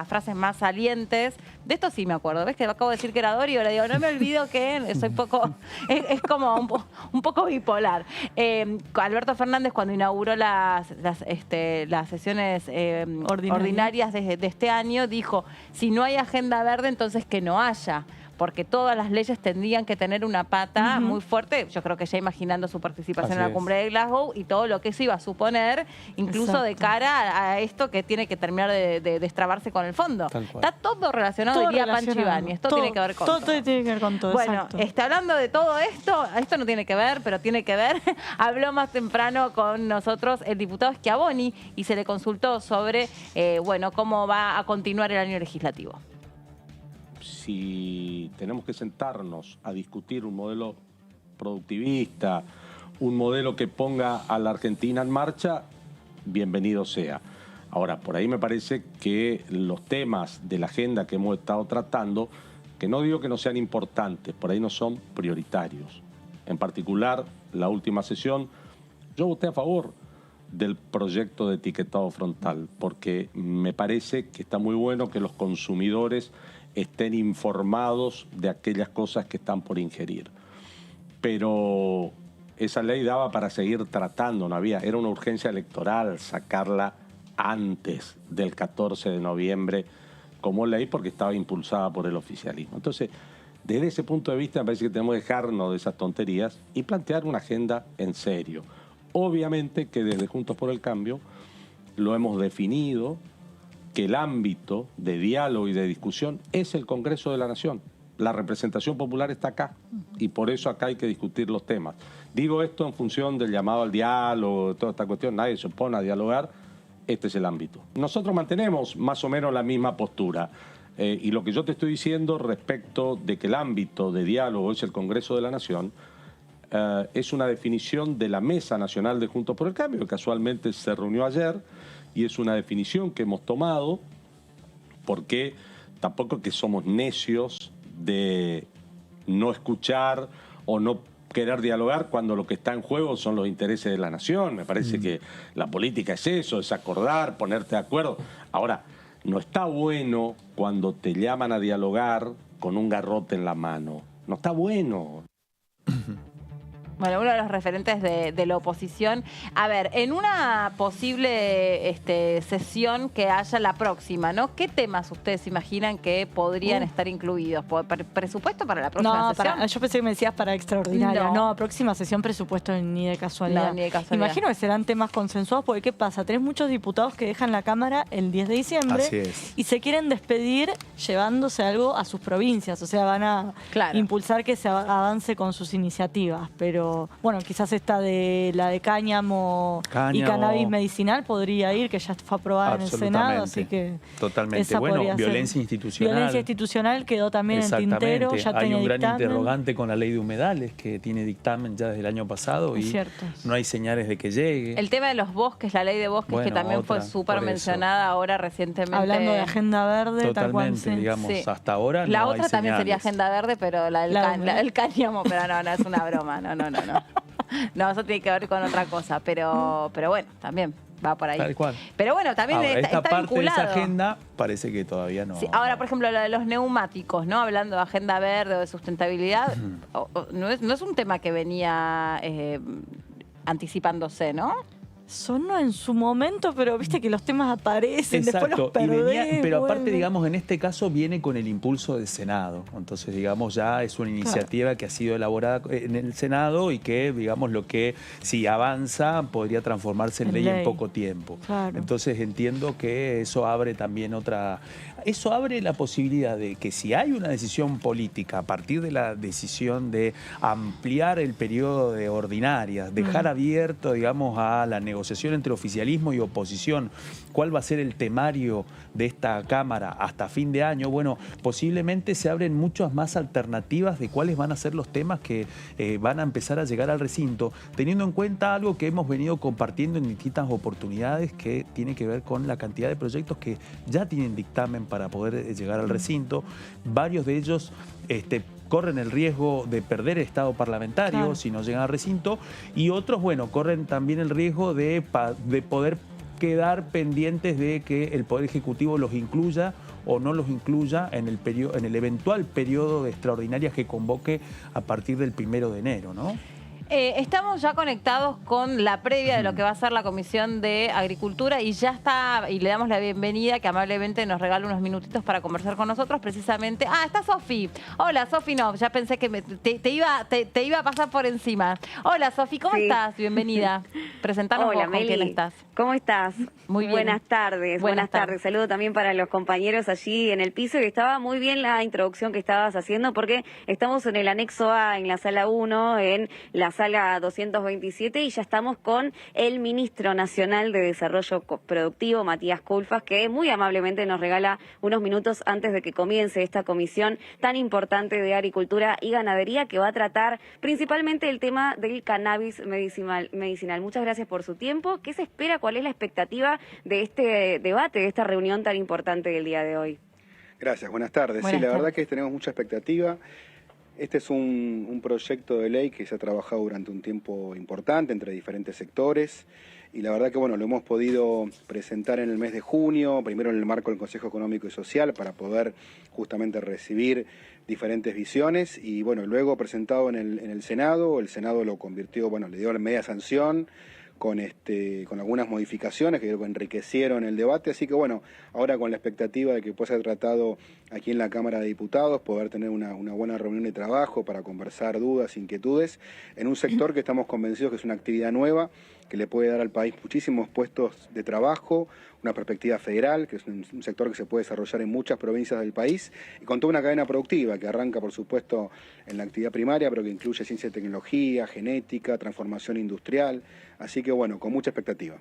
frases más salientes, de esto sí me acuerdo, ves que acabo de decir que era Dori y ahora digo, no me olvido que soy poco, es como un poco bipolar. Alberto Fernández cuando inauguró las sesiones ordinarias de este año dijo, si no hay agenda verde, entonces que no haya, porque todas las leyes tendrían que tener una pata muy fuerte, yo creo que ya imaginando su participación Así en la es. cumbre de Glasgow y todo lo que eso iba a suponer, incluso de cara a esto que tiene que terminar de destrabarse con el fondo. Tal cual. Está todo relacionado, diría Pancho Ibáñez, esto tiene que ver con todo. Todo tiene que ver con todo, bueno, exacto. hablando de todo esto no tiene que ver, pero tiene que ver, habló más temprano con nosotros el diputado Schiavoni y se le consultó sobre, cómo va a continuar el año legislativo. Si tenemos que sentarnos a discutir un modelo productivista, un modelo que ponga a la Argentina en marcha, bienvenido sea. Ahora, por ahí me parece que los temas de la agenda que hemos estado tratando, que no digo que no sean importantes, por ahí no son prioritarios. En particular, la última sesión, yo voté a favor del proyecto de etiquetado frontal, porque me parece que está muy bueno que los consumidores estén informados de aquellas cosas que están por ingerir. Pero esa ley daba para seguir tratando, no había, era una urgencia electoral sacarla antes del 14 de noviembre como ley porque estaba impulsada por el oficialismo. Entonces, desde ese punto de vista me parece que tenemos que dejarnos de esas tonterías y plantear una agenda en serio. Obviamente que desde Juntos por el Cambio lo hemos definido, que el ámbito de diálogo y de discusión es el Congreso de la Nación. La representación popular está acá y por eso acá hay que discutir los temas. Digo esto en función del llamado al diálogo, toda esta cuestión, nadie se opone a dialogar, este es el ámbito. Nosotros mantenemos más o menos la misma postura y lo que yo te estoy diciendo respecto de que el ámbito de diálogo es el Congreso de la Nación, es una definición de la Mesa Nacional de Juntos por el Cambio, que casualmente se reunió ayer, y es una definición que hemos tomado porque tampoco es que somos necios de no escuchar o no querer dialogar cuando lo que está en juego son los intereses de la nación. Me parece que la política es eso, es acordar, ponerte de acuerdo. Ahora, no está bueno cuando te llaman a dialogar con un garrote en la mano. No está bueno. Bueno, uno de los referentes de la oposición. A ver, en una posible sesión que haya la próxima, ¿no? ¿Qué temas ustedes imaginan que podrían estar incluidos? ¿Presupuesto para la próxima sesión? Yo pensé que me decías para extraordinaria. No, próxima sesión presupuesto ni de casualidad. No, ni de casualidad. Imagino que serán temas consensuados, porque ¿qué pasa? Tenés muchos diputados que dejan la Cámara el 10 de diciembre Así es. y se quieren despedir llevándose algo a sus provincias. O sea, van a impulsar que se avance con sus iniciativas. Pero bueno, quizás esta de la de cáñamo y cannabis medicinal podría ir, que ya fue aprobada en el Senado, así que totalmente. Bueno, violencia institucional. Violencia institucional quedó también en tintero, ya hay un gran dictamen. interrogante con la ley de humedales, que tiene dictamen ya desde el año pasado y no hay señales de que llegue. El tema de los bosques, la ley de bosques, que también fue súper mencionada ahora recientemente. Hablando de agenda verde, totalmente, tal cual, digamos, hasta ahora la no otra hay también señales. sería agenda verde, pero la del cáñamo, pero no, es una broma, no. No, eso tiene que ver con otra cosa, pero bueno, también va por ahí. Tal cual. Pero bueno, también ahora, está parte vinculado. de esa agenda parece que todavía no. Sí, ahora, por ejemplo, lo de los neumáticos, ¿no? Hablando de agenda verde o de sustentabilidad, no es un tema que venía anticipándose, ¿no? Sonó en su momento, pero viste que los temas aparecen, después los perdés. Pero aparte, digamos, en este caso viene con el impulso del Senado. Entonces, digamos, ya es una iniciativa que ha sido elaborada en el Senado y que, digamos, lo que si avanza podría transformarse en ley en poco tiempo. Entonces, entiendo que eso abre también eso abre la posibilidad de que si hay una decisión política a partir de la decisión de ampliar el periodo de ordinarias, dejar abierto, digamos, a la negociación entre oficialismo y oposición, cuál va a ser el temario de esta Cámara hasta fin de año, bueno, posiblemente se abren muchas más alternativas de cuáles van a ser los temas que van a empezar a llegar al recinto, teniendo en cuenta algo que hemos venido compartiendo en distintas oportunidades, que tiene que ver con la cantidad de proyectos que ya tienen dictamen para poder llegar al recinto. Varios de ellos corren el riesgo de perder el estado parlamentario si no llegan al recinto, y otros, bueno, corren también el riesgo de poder quedar pendientes de que el Poder Ejecutivo los incluya o no los incluya en el eventual periodo de extraordinarias que convoque a partir del 1 de enero, ¿no? Estamos ya conectados con la previa de lo que va a ser la Comisión de Agricultura y ya está, y le damos la bienvenida, que amablemente nos regala unos minutitos para conversar con nosotros precisamente. Ah, está Sofi. Hola, Sofi, no, ya pensé que te iba a pasar por encima. Hola, Sofi, ¿cómo estás? Bienvenida. Presentanos vos con quién estás. ¿Cómo estás? Muy bien. Buenas tardes. Buenas tardes. Saludo también para los compañeros allí en el piso, y estaba muy bien la introducción que estabas haciendo, porque estamos en el anexo A, en la sala 1, en la sala 227, y ya estamos con el Ministro Nacional de Desarrollo Productivo, Matías Culfas, que muy amablemente nos regala unos minutos antes de que comience esta comisión tan importante de Agricultura y Ganadería, que va a tratar principalmente el tema del cannabis medicinal. Muchas gracias por su tiempo. ¿Qué se espera? ¿Cuál es la expectativa de este debate, de esta reunión tan importante del día de hoy? Gracias, buenas tardes. Sí, la verdad que tenemos mucha expectativa. Este es un proyecto de ley que se ha trabajado durante un tiempo importante entre diferentes sectores, y la verdad que bueno, lo hemos podido presentar en el mes de junio, primero en el marco del Consejo Económico y Social, para poder justamente recibir diferentes visiones, y bueno, luego presentado en el Senado. El Senado lo convirtió, bueno, le dio la media sanción con algunas modificaciones que creo que enriquecieron el debate, así que bueno, ahora con la expectativa de que pueda ser tratado aquí en la Cámara de Diputados, poder tener una buena reunión de trabajo para conversar dudas, inquietudes, en un sector que estamos convencidos que es una actividad nueva, que le puede dar al país muchísimos puestos de trabajo, una perspectiva federal, que es un sector que se puede desarrollar en muchas provincias del país, y con toda una cadena productiva que arranca, por supuesto, en la actividad primaria, pero que incluye ciencia y tecnología, genética, transformación industrial, así que bueno, con mucha expectativa.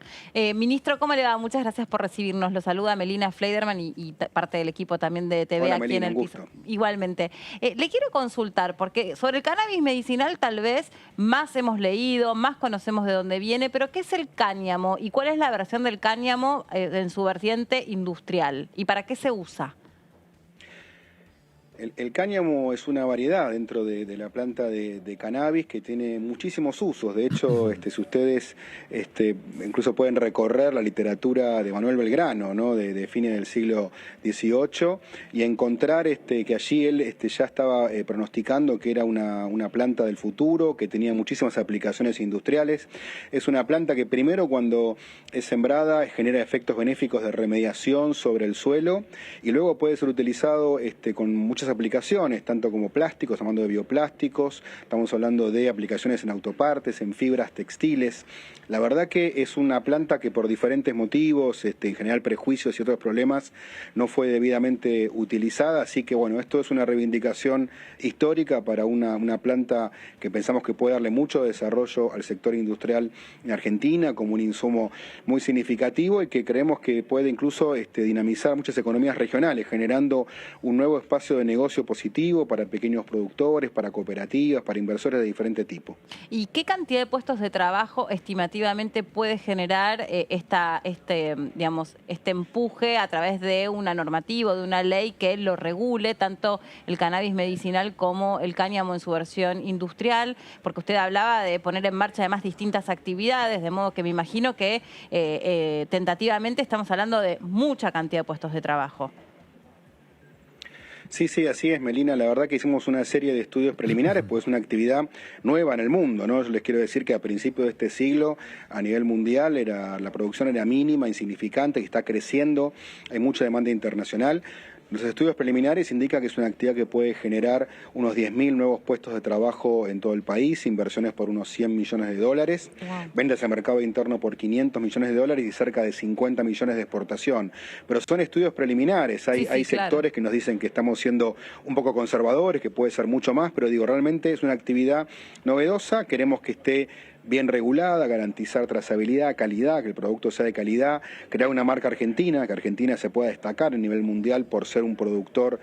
Ministro, ¿cómo le va? Muchas gracias por recibirnos. Lo saluda Melina Fleiderman y parte del equipo también de TV. Hola, aquí Melina, en el piso. Igualmente. Le quiero consultar, porque sobre el cannabis medicinal tal vez más hemos leído, más conocemos de dónde viene, pero ¿qué es el cáñamo y cuál es la versión del cáñamo en su vertiente industrial? ¿Y para qué se usa? El cáñamo es una variedad dentro de la planta de cannabis que tiene muchísimos usos. De hecho, si ustedes incluso pueden recorrer la literatura de Manuel Belgrano, ¿no? de fines del siglo XVIII, y encontrar que allí él ya estaba pronosticando que era una planta del futuro, que tenía muchísimas aplicaciones industriales. Es una planta que primero, cuando es sembrada, genera efectos benéficos de remediación sobre el suelo, y luego puede ser utilizado con muchas aplicaciones, tanto como plásticos, estamos hablando de bioplásticos, estamos hablando de aplicaciones en autopartes, en fibras textiles. La verdad que es una planta que por diferentes motivos, en general prejuicios y otros problemas, no fue debidamente utilizada, así que bueno, esto es una reivindicación histórica para una planta que pensamos que puede darle mucho desarrollo al sector industrial en Argentina como un insumo muy significativo y que creemos que puede incluso dinamizar muchas economías regionales, generando un nuevo espacio de negocio positivo para pequeños productores, para cooperativas, para inversores de diferente tipo. ¿Y qué cantidad de puestos de trabajo estimativamente puede generar este empuje a través de una normativa, de una ley que lo regule, tanto el cannabis medicinal como el cáñamo en su versión industrial? Porque usted hablaba de poner en marcha además distintas actividades, de modo que me imagino que tentativamente estamos hablando de mucha cantidad de puestos de trabajo. Sí, así es, Melina. La verdad que hicimos una serie de estudios preliminares, pues es una actividad nueva en el mundo, ¿no? Yo les quiero decir que a principios de este siglo, a nivel mundial, la producción era mínima, insignificante, que está creciendo, hay mucha demanda internacional. Los estudios preliminares indican que es una actividad que puede generar unos 10.000 nuevos puestos de trabajo en todo el país, inversiones por unos 100 millones de dólares, ventas al mercado interno por 500 millones de dólares y cerca de 50 millones de exportación. Pero son estudios preliminares, hay sectores que nos dicen que estamos siendo un poco conservadores, que puede ser mucho más, pero digo, realmente es una actividad novedosa, queremos que esté bien regulada, garantizar trazabilidad, calidad, que el producto sea de calidad, crear una marca argentina, que Argentina se pueda destacar a nivel mundial por ser un productor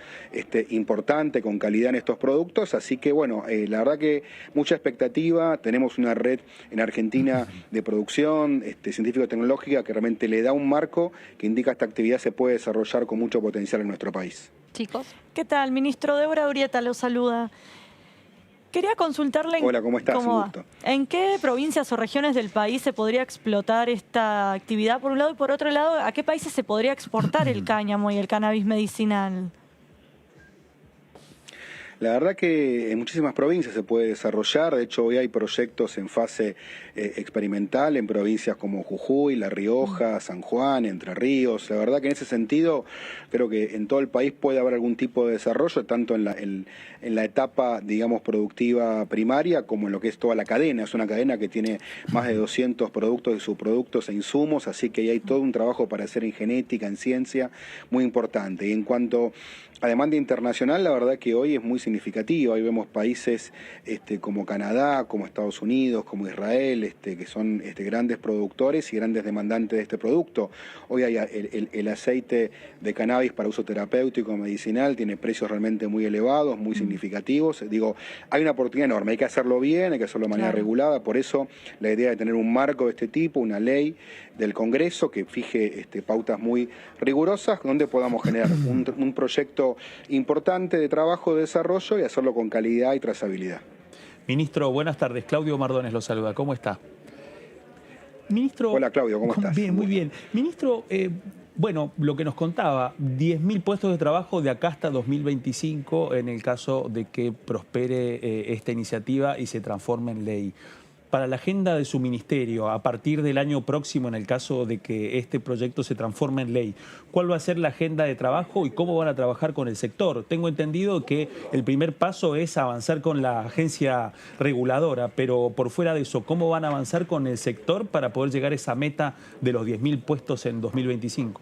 importante, con calidad en estos productos, así que bueno, la verdad que mucha expectativa, tenemos una red en Argentina de producción científico-tecnológica que realmente le da un marco que indica que esta actividad se puede desarrollar con mucho potencial en nuestro país. Chicos. ¿Qué tal? Ministro Débora Urieta lo saluda. Quería consultarle. Hola, ¿cómo estás? Un gusto. ¿En qué provincias o regiones del país se podría explotar esta actividad por un lado y por otro lado, a qué países se podría exportar el cáñamo y el cannabis medicinal? La verdad que en muchísimas provincias se puede desarrollar, de hecho hoy hay proyectos en fase experimental en provincias como Jujuy, La Rioja, San Juan, Entre Ríos. La verdad que en ese sentido creo que en todo el país puede haber algún tipo de desarrollo, tanto en la etapa, digamos, productiva primaria como en lo que es toda la cadena. Es una cadena que tiene más de 200 productos y subproductos e insumos, así que ahí hay todo un trabajo para hacer en genética, en ciencia, muy importante. Y en cuanto a demanda internacional, la verdad que hoy es muy significativa. Hoy vemos países como Canadá, como Estados Unidos, como Israel, que son grandes productores y grandes demandantes de este producto. Hoy hay el aceite de cannabis para uso terapéutico, medicinal, tiene precios realmente muy elevados, muy significativos. Digo, hay una oportunidad enorme, hay que hacerlo bien, hay que hacerlo de manera regulada, por eso la idea de tener un marco de este tipo, una ley del Congreso que fije pautas muy rigurosas, donde podamos generar un proyecto importante de trabajo, de desarrollo y hacerlo con calidad y trazabilidad. Ministro, buenas tardes. Claudio Mardones lo saluda. ¿Cómo está? Ministro, hola Claudio, ¿cómo estás? Bien, muy bien. Ministro, bueno, lo que nos contaba, 10.000 puestos de trabajo de acá hasta 2025 en el caso de que prospere esta iniciativa y se transforme en ley. Para la agenda de su ministerio, a partir del año próximo, en el caso de que este proyecto se transforme en ley, ¿cuál va a ser la agenda de trabajo y cómo van a trabajar con el sector? Tengo entendido que el primer paso es avanzar con la agencia reguladora, pero por fuera de eso, ¿cómo van a avanzar con el sector para poder llegar a esa meta de los 10.000 puestos en 2025?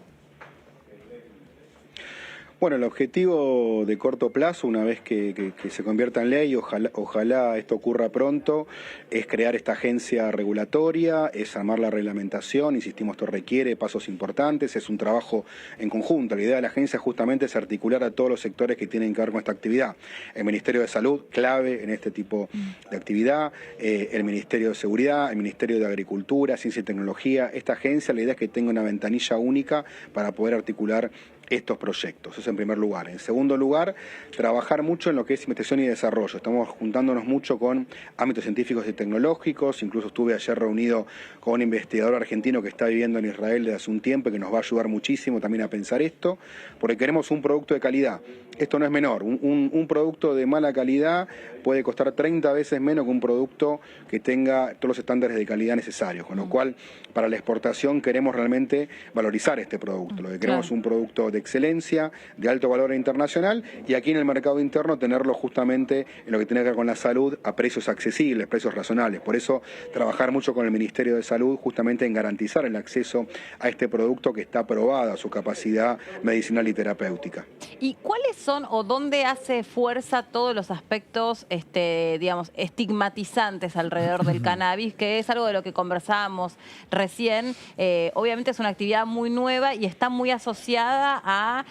Bueno, el objetivo de corto plazo, una vez que se convierta en ley, ojalá esto ocurra pronto, es crear esta agencia regulatoria, es armar la reglamentación, insistimos, esto requiere pasos importantes, es un trabajo en conjunto. La idea de la agencia justamente es articular a todos los sectores que tienen que ver con esta actividad. El Ministerio de Salud, clave en este tipo de actividad, el Ministerio de Seguridad, el Ministerio de Agricultura, Ciencia y Tecnología. Esta agencia, la idea es que tenga una ventanilla única para poder articular estos proyectos. Eso en primer lugar. En segundo lugar, trabajar mucho en lo que es investigación y desarrollo. Estamos juntándonos mucho con ámbitos científicos y tecnológicos. Incluso estuve ayer reunido con un investigador argentino que está viviendo en Israel desde hace un tiempo y que nos va a ayudar muchísimo también a pensar esto, porque queremos un producto de calidad. Esto no es menor. Un producto de mala calidad puede costar 30 veces menos que un producto que tenga todos los estándares de calidad necesarios. Con lo cual, para la exportación queremos realmente valorizar este producto. Lo que queremos es un producto de excelencia, de alto valor internacional, y aquí en el mercado interno tenerlo justamente en lo que tiene que ver con la salud a precios accesibles, precios razonables. Por eso trabajar mucho con el Ministerio de Salud justamente en garantizar el acceso a este producto que está probada su capacidad medicinal y terapéutica. ¿Y cuáles son o dónde hace fuerza todos los aspectos, digamos, estigmatizantes alrededor del cannabis, que es algo de lo que conversábamos recién? Obviamente es una actividad muy nueva y está muy asociada a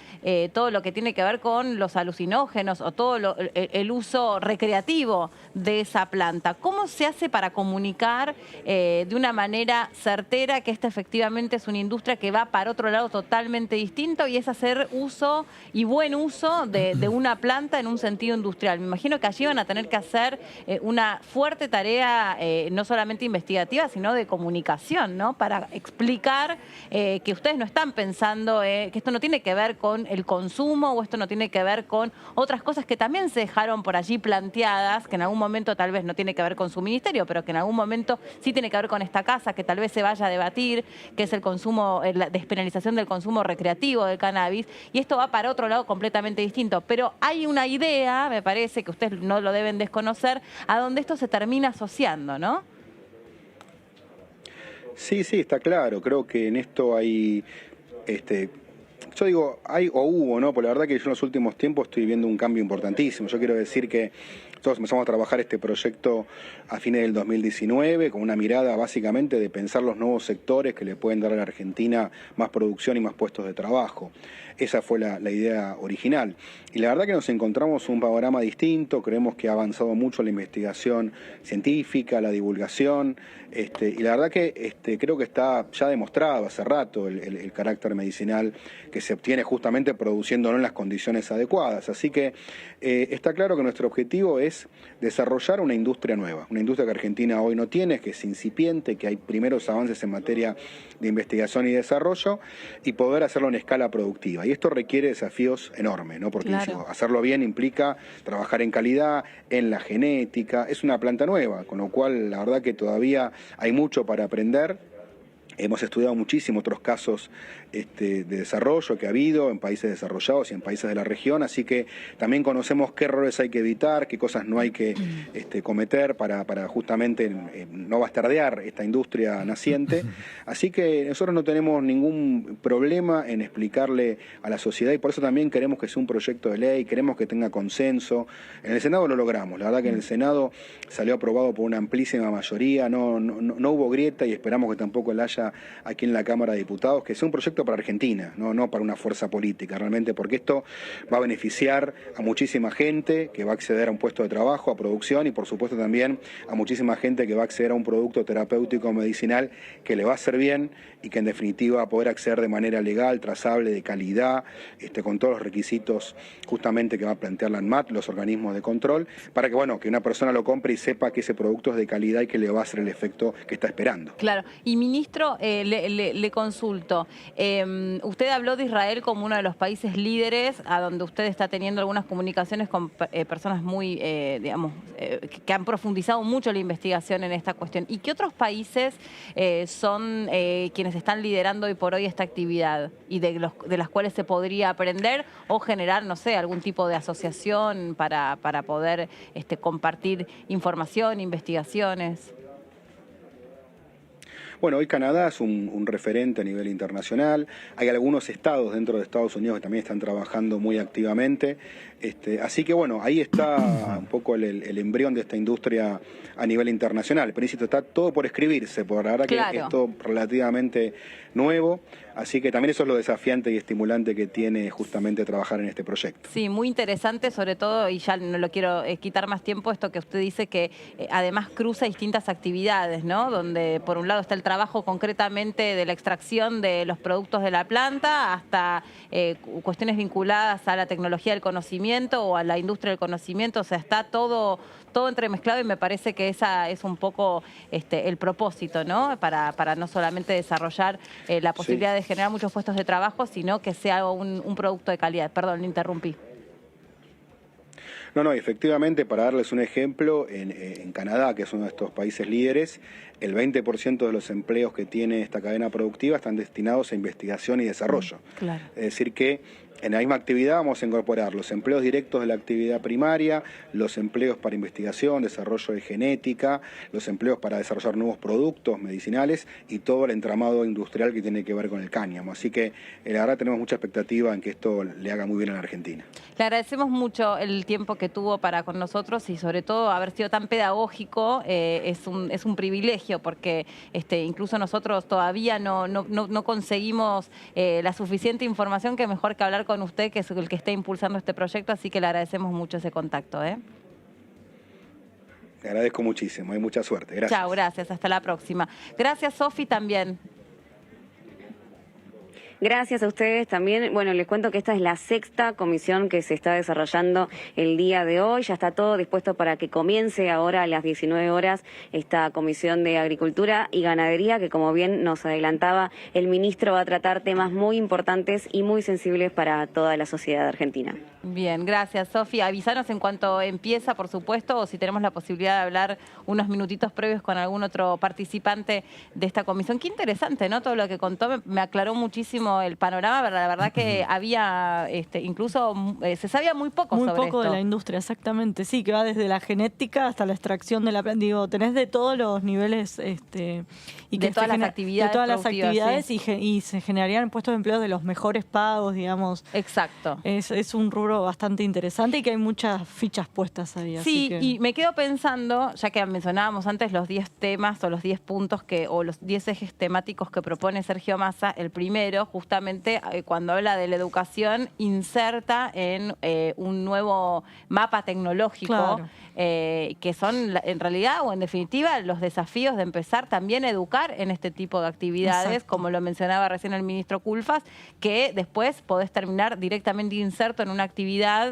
todo lo que tiene que ver con los alucinógenos o todo el uso recreativo de esa planta. ¿Cómo se hace para comunicar de una manera certera que esta efectivamente es una industria que va para otro lado totalmente distinto y es hacer uso y buen uso de una planta en un sentido industrial? Me imagino que allí van a tener que hacer una fuerte tarea, no solamente investigativa, sino de comunicación, ¿no? Para explicar que ustedes no están pensando que esto no tiene que ver con el consumo o esto no tiene que ver con otras cosas que también se dejaron por allí planteadas, que en algún momento tal vez no tiene que ver con su ministerio, pero que en algún momento sí tiene que ver con esta casa, que tal vez se vaya a debatir, que es el consumo, la despenalización del consumo recreativo del cannabis, y esto va para otro lado completamente distinto. Pero hay una idea, me parece, que ustedes no lo deben desconocer, a donde esto se termina asociando, ¿no? Sí, está claro. Creo que en esto hay, yo digo, hay o hubo, ¿no? Porque la verdad que yo en los últimos tiempos estoy viendo un cambio importantísimo. Yo quiero decir que nosotros empezamos a trabajar este proyecto a fines del 2019 con una mirada básicamente de pensar los nuevos sectores que le pueden dar a la Argentina más producción y más puestos de trabajo. Esa fue la idea original. Y la verdad que nos encontramos un panorama distinto, creemos que ha avanzado mucho la investigación científica, la divulgación, y la verdad que creo que está ya demostrado hace rato el carácter medicinal que se obtiene justamente produciéndolo en las condiciones adecuadas. Así que está claro que nuestro objetivo es desarrollar una industria nueva, una industria que Argentina hoy no tiene, que es incipiente, que hay primeros avances en materia de investigación y desarrollo, y poder hacerlo en escala productiva. Y esto requiere desafíos enormes, ¿no? Porque hacerlo bien implica trabajar en calidad, en la genética. Es una planta nueva, con lo cual la verdad que todavía hay mucho para aprender. Hemos estudiado muchísimo otros casos de desarrollo que ha habido en países desarrollados y en países de la región, así que también conocemos qué errores hay que evitar, qué cosas no hay que cometer para justamente no bastardear esta industria naciente. Así que nosotros no tenemos ningún problema en explicarle a la sociedad y por eso también queremos que sea un proyecto de ley, queremos que tenga consenso. En el Senado lo logramos, la verdad que en el Senado salió aprobado por una amplísima mayoría, no hubo grieta y esperamos que tampoco la haya aquí en la Cámara de Diputados, que sea un proyecto para Argentina, no para una fuerza política, realmente, porque esto va a beneficiar a muchísima gente que va a acceder a un puesto de trabajo, a producción y por supuesto también a muchísima gente que va a acceder a un producto terapéutico medicinal que le va a hacer bien y que en definitiva va a poder acceder de manera legal, trazable, de calidad, con todos los requisitos justamente que va a plantear la ANMAT, los organismos de control, para que que una persona lo compre y sepa que ese producto es de calidad y que le va a hacer el efecto que está esperando. Claro. Y ministro, le consulto, usted habló de Israel como uno de los países líderes, a donde usted está teniendo algunas comunicaciones con personas muy, que han profundizado mucho la investigación en esta cuestión. ¿Y qué otros países son quienes están liderando hoy por hoy esta actividad y de las cuales se podría aprender o generar, no sé, algún tipo de asociación para poder compartir información, investigaciones? Bueno, hoy Canadá es un referente a nivel internacional. Hay algunos estados dentro de Estados Unidos que también están trabajando muy activamente. Así que ahí está un poco el embrión de esta industria a nivel internacional. Pero insisto, está todo por escribirse, por la verdad que esto relativamente nuevo. Así que también eso es lo desafiante y estimulante que tiene justamente trabajar en este proyecto. Sí, muy interesante, sobre todo, y ya no lo quiero quitar más tiempo, esto que usted dice que además cruza distintas actividades, ¿no? Donde por un lado está el trabajo concretamente de la extracción de los productos de la planta hasta cuestiones vinculadas a la tecnología del conocimiento o a la industria del conocimiento, o sea, está todo entremezclado y me parece que esa es un poco el propósito, ¿no? Para no solamente desarrollar la posibilidad de generar muchos puestos de trabajo, sino que sea un producto de calidad. Perdón, le interrumpí. No, efectivamente, para darles un ejemplo, en Canadá, que es uno de estos países líderes, el 20% de los empleos que tiene esta cadena productiva están destinados a investigación y desarrollo. Claro. Es decir que en la misma actividad vamos a incorporar los empleos directos de la actividad primaria, los empleos para investigación, desarrollo de genética, los empleos para desarrollar nuevos productos medicinales y todo el entramado industrial que tiene que ver con el cáñamo. Así que la verdad tenemos mucha expectativa en que esto le haga muy bien a la Argentina. Le agradecemos mucho el tiempo que tuvo para con nosotros y sobre todo haber sido tan pedagógico. Es un privilegio porque incluso nosotros todavía no conseguimos la suficiente información, que mejor que hablar con usted, que es el que está impulsando este proyecto, así que le agradecemos mucho ese contacto. Le agradezco muchísimo, hay mucha suerte. Gracias. Chao, gracias, hasta la próxima. Gracias, Sofi, también. Gracias a ustedes también. Bueno, les cuento que esta es la 6ª comisión que se está desarrollando el día de hoy. Ya está todo dispuesto para que comience ahora a las 19 horas esta comisión de Agricultura y Ganadería, que como bien nos adelantaba, el ministro va a tratar temas muy importantes y muy sensibles para toda la sociedad argentina. Bien, gracias, Sofía. Avísanos en cuanto empieza, por supuesto, o si tenemos la posibilidad de hablar unos minutitos previos con algún otro participante de esta comisión. Qué interesante, ¿no? Todo lo que contó me aclaró muchísimo el panorama, pero la verdad que había, incluso se sabía muy poco sobre esto. Muy poco de la industria, exactamente. Sí, que va desde la genética hasta la extracción de la planta. Digo, tenés de todos los niveles y que de todas las actividades. De todas las actividades, sí. y se generarían puestos de empleo de los mejores pagos, digamos. Exacto. Es un rubro bastante interesante y que hay muchas fichas puestas ahí. Sí, así que... y me quedo pensando, ya que mencionábamos antes los 10 temas o los 10 puntos o los 10 ejes temáticos que propone Sergio Massa, el primero, justamente cuando habla de la educación, inserta en un nuevo mapa tecnológico, claro, que son en realidad o en definitiva los desafíos de empezar también a educar en este tipo de actividades, exacto, como lo mencionaba recién el ministro Culfas, que después podés terminar directamente inserto en una actividad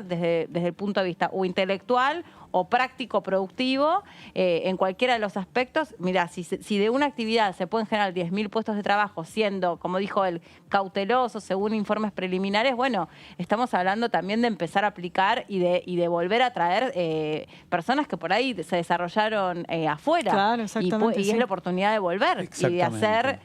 desde el punto de vista o intelectual o práctico productivo, en cualquiera de los aspectos. Mirá, si de una actividad se pueden generar 10.000 puestos de trabajo siendo, como dijo él, cauteloso según informes preliminares, bueno, estamos hablando también de empezar a aplicar y de volver a traer personas que por ahí se desarrollaron afuera. Claro, exactamente, y es la oportunidad de volver y de hacer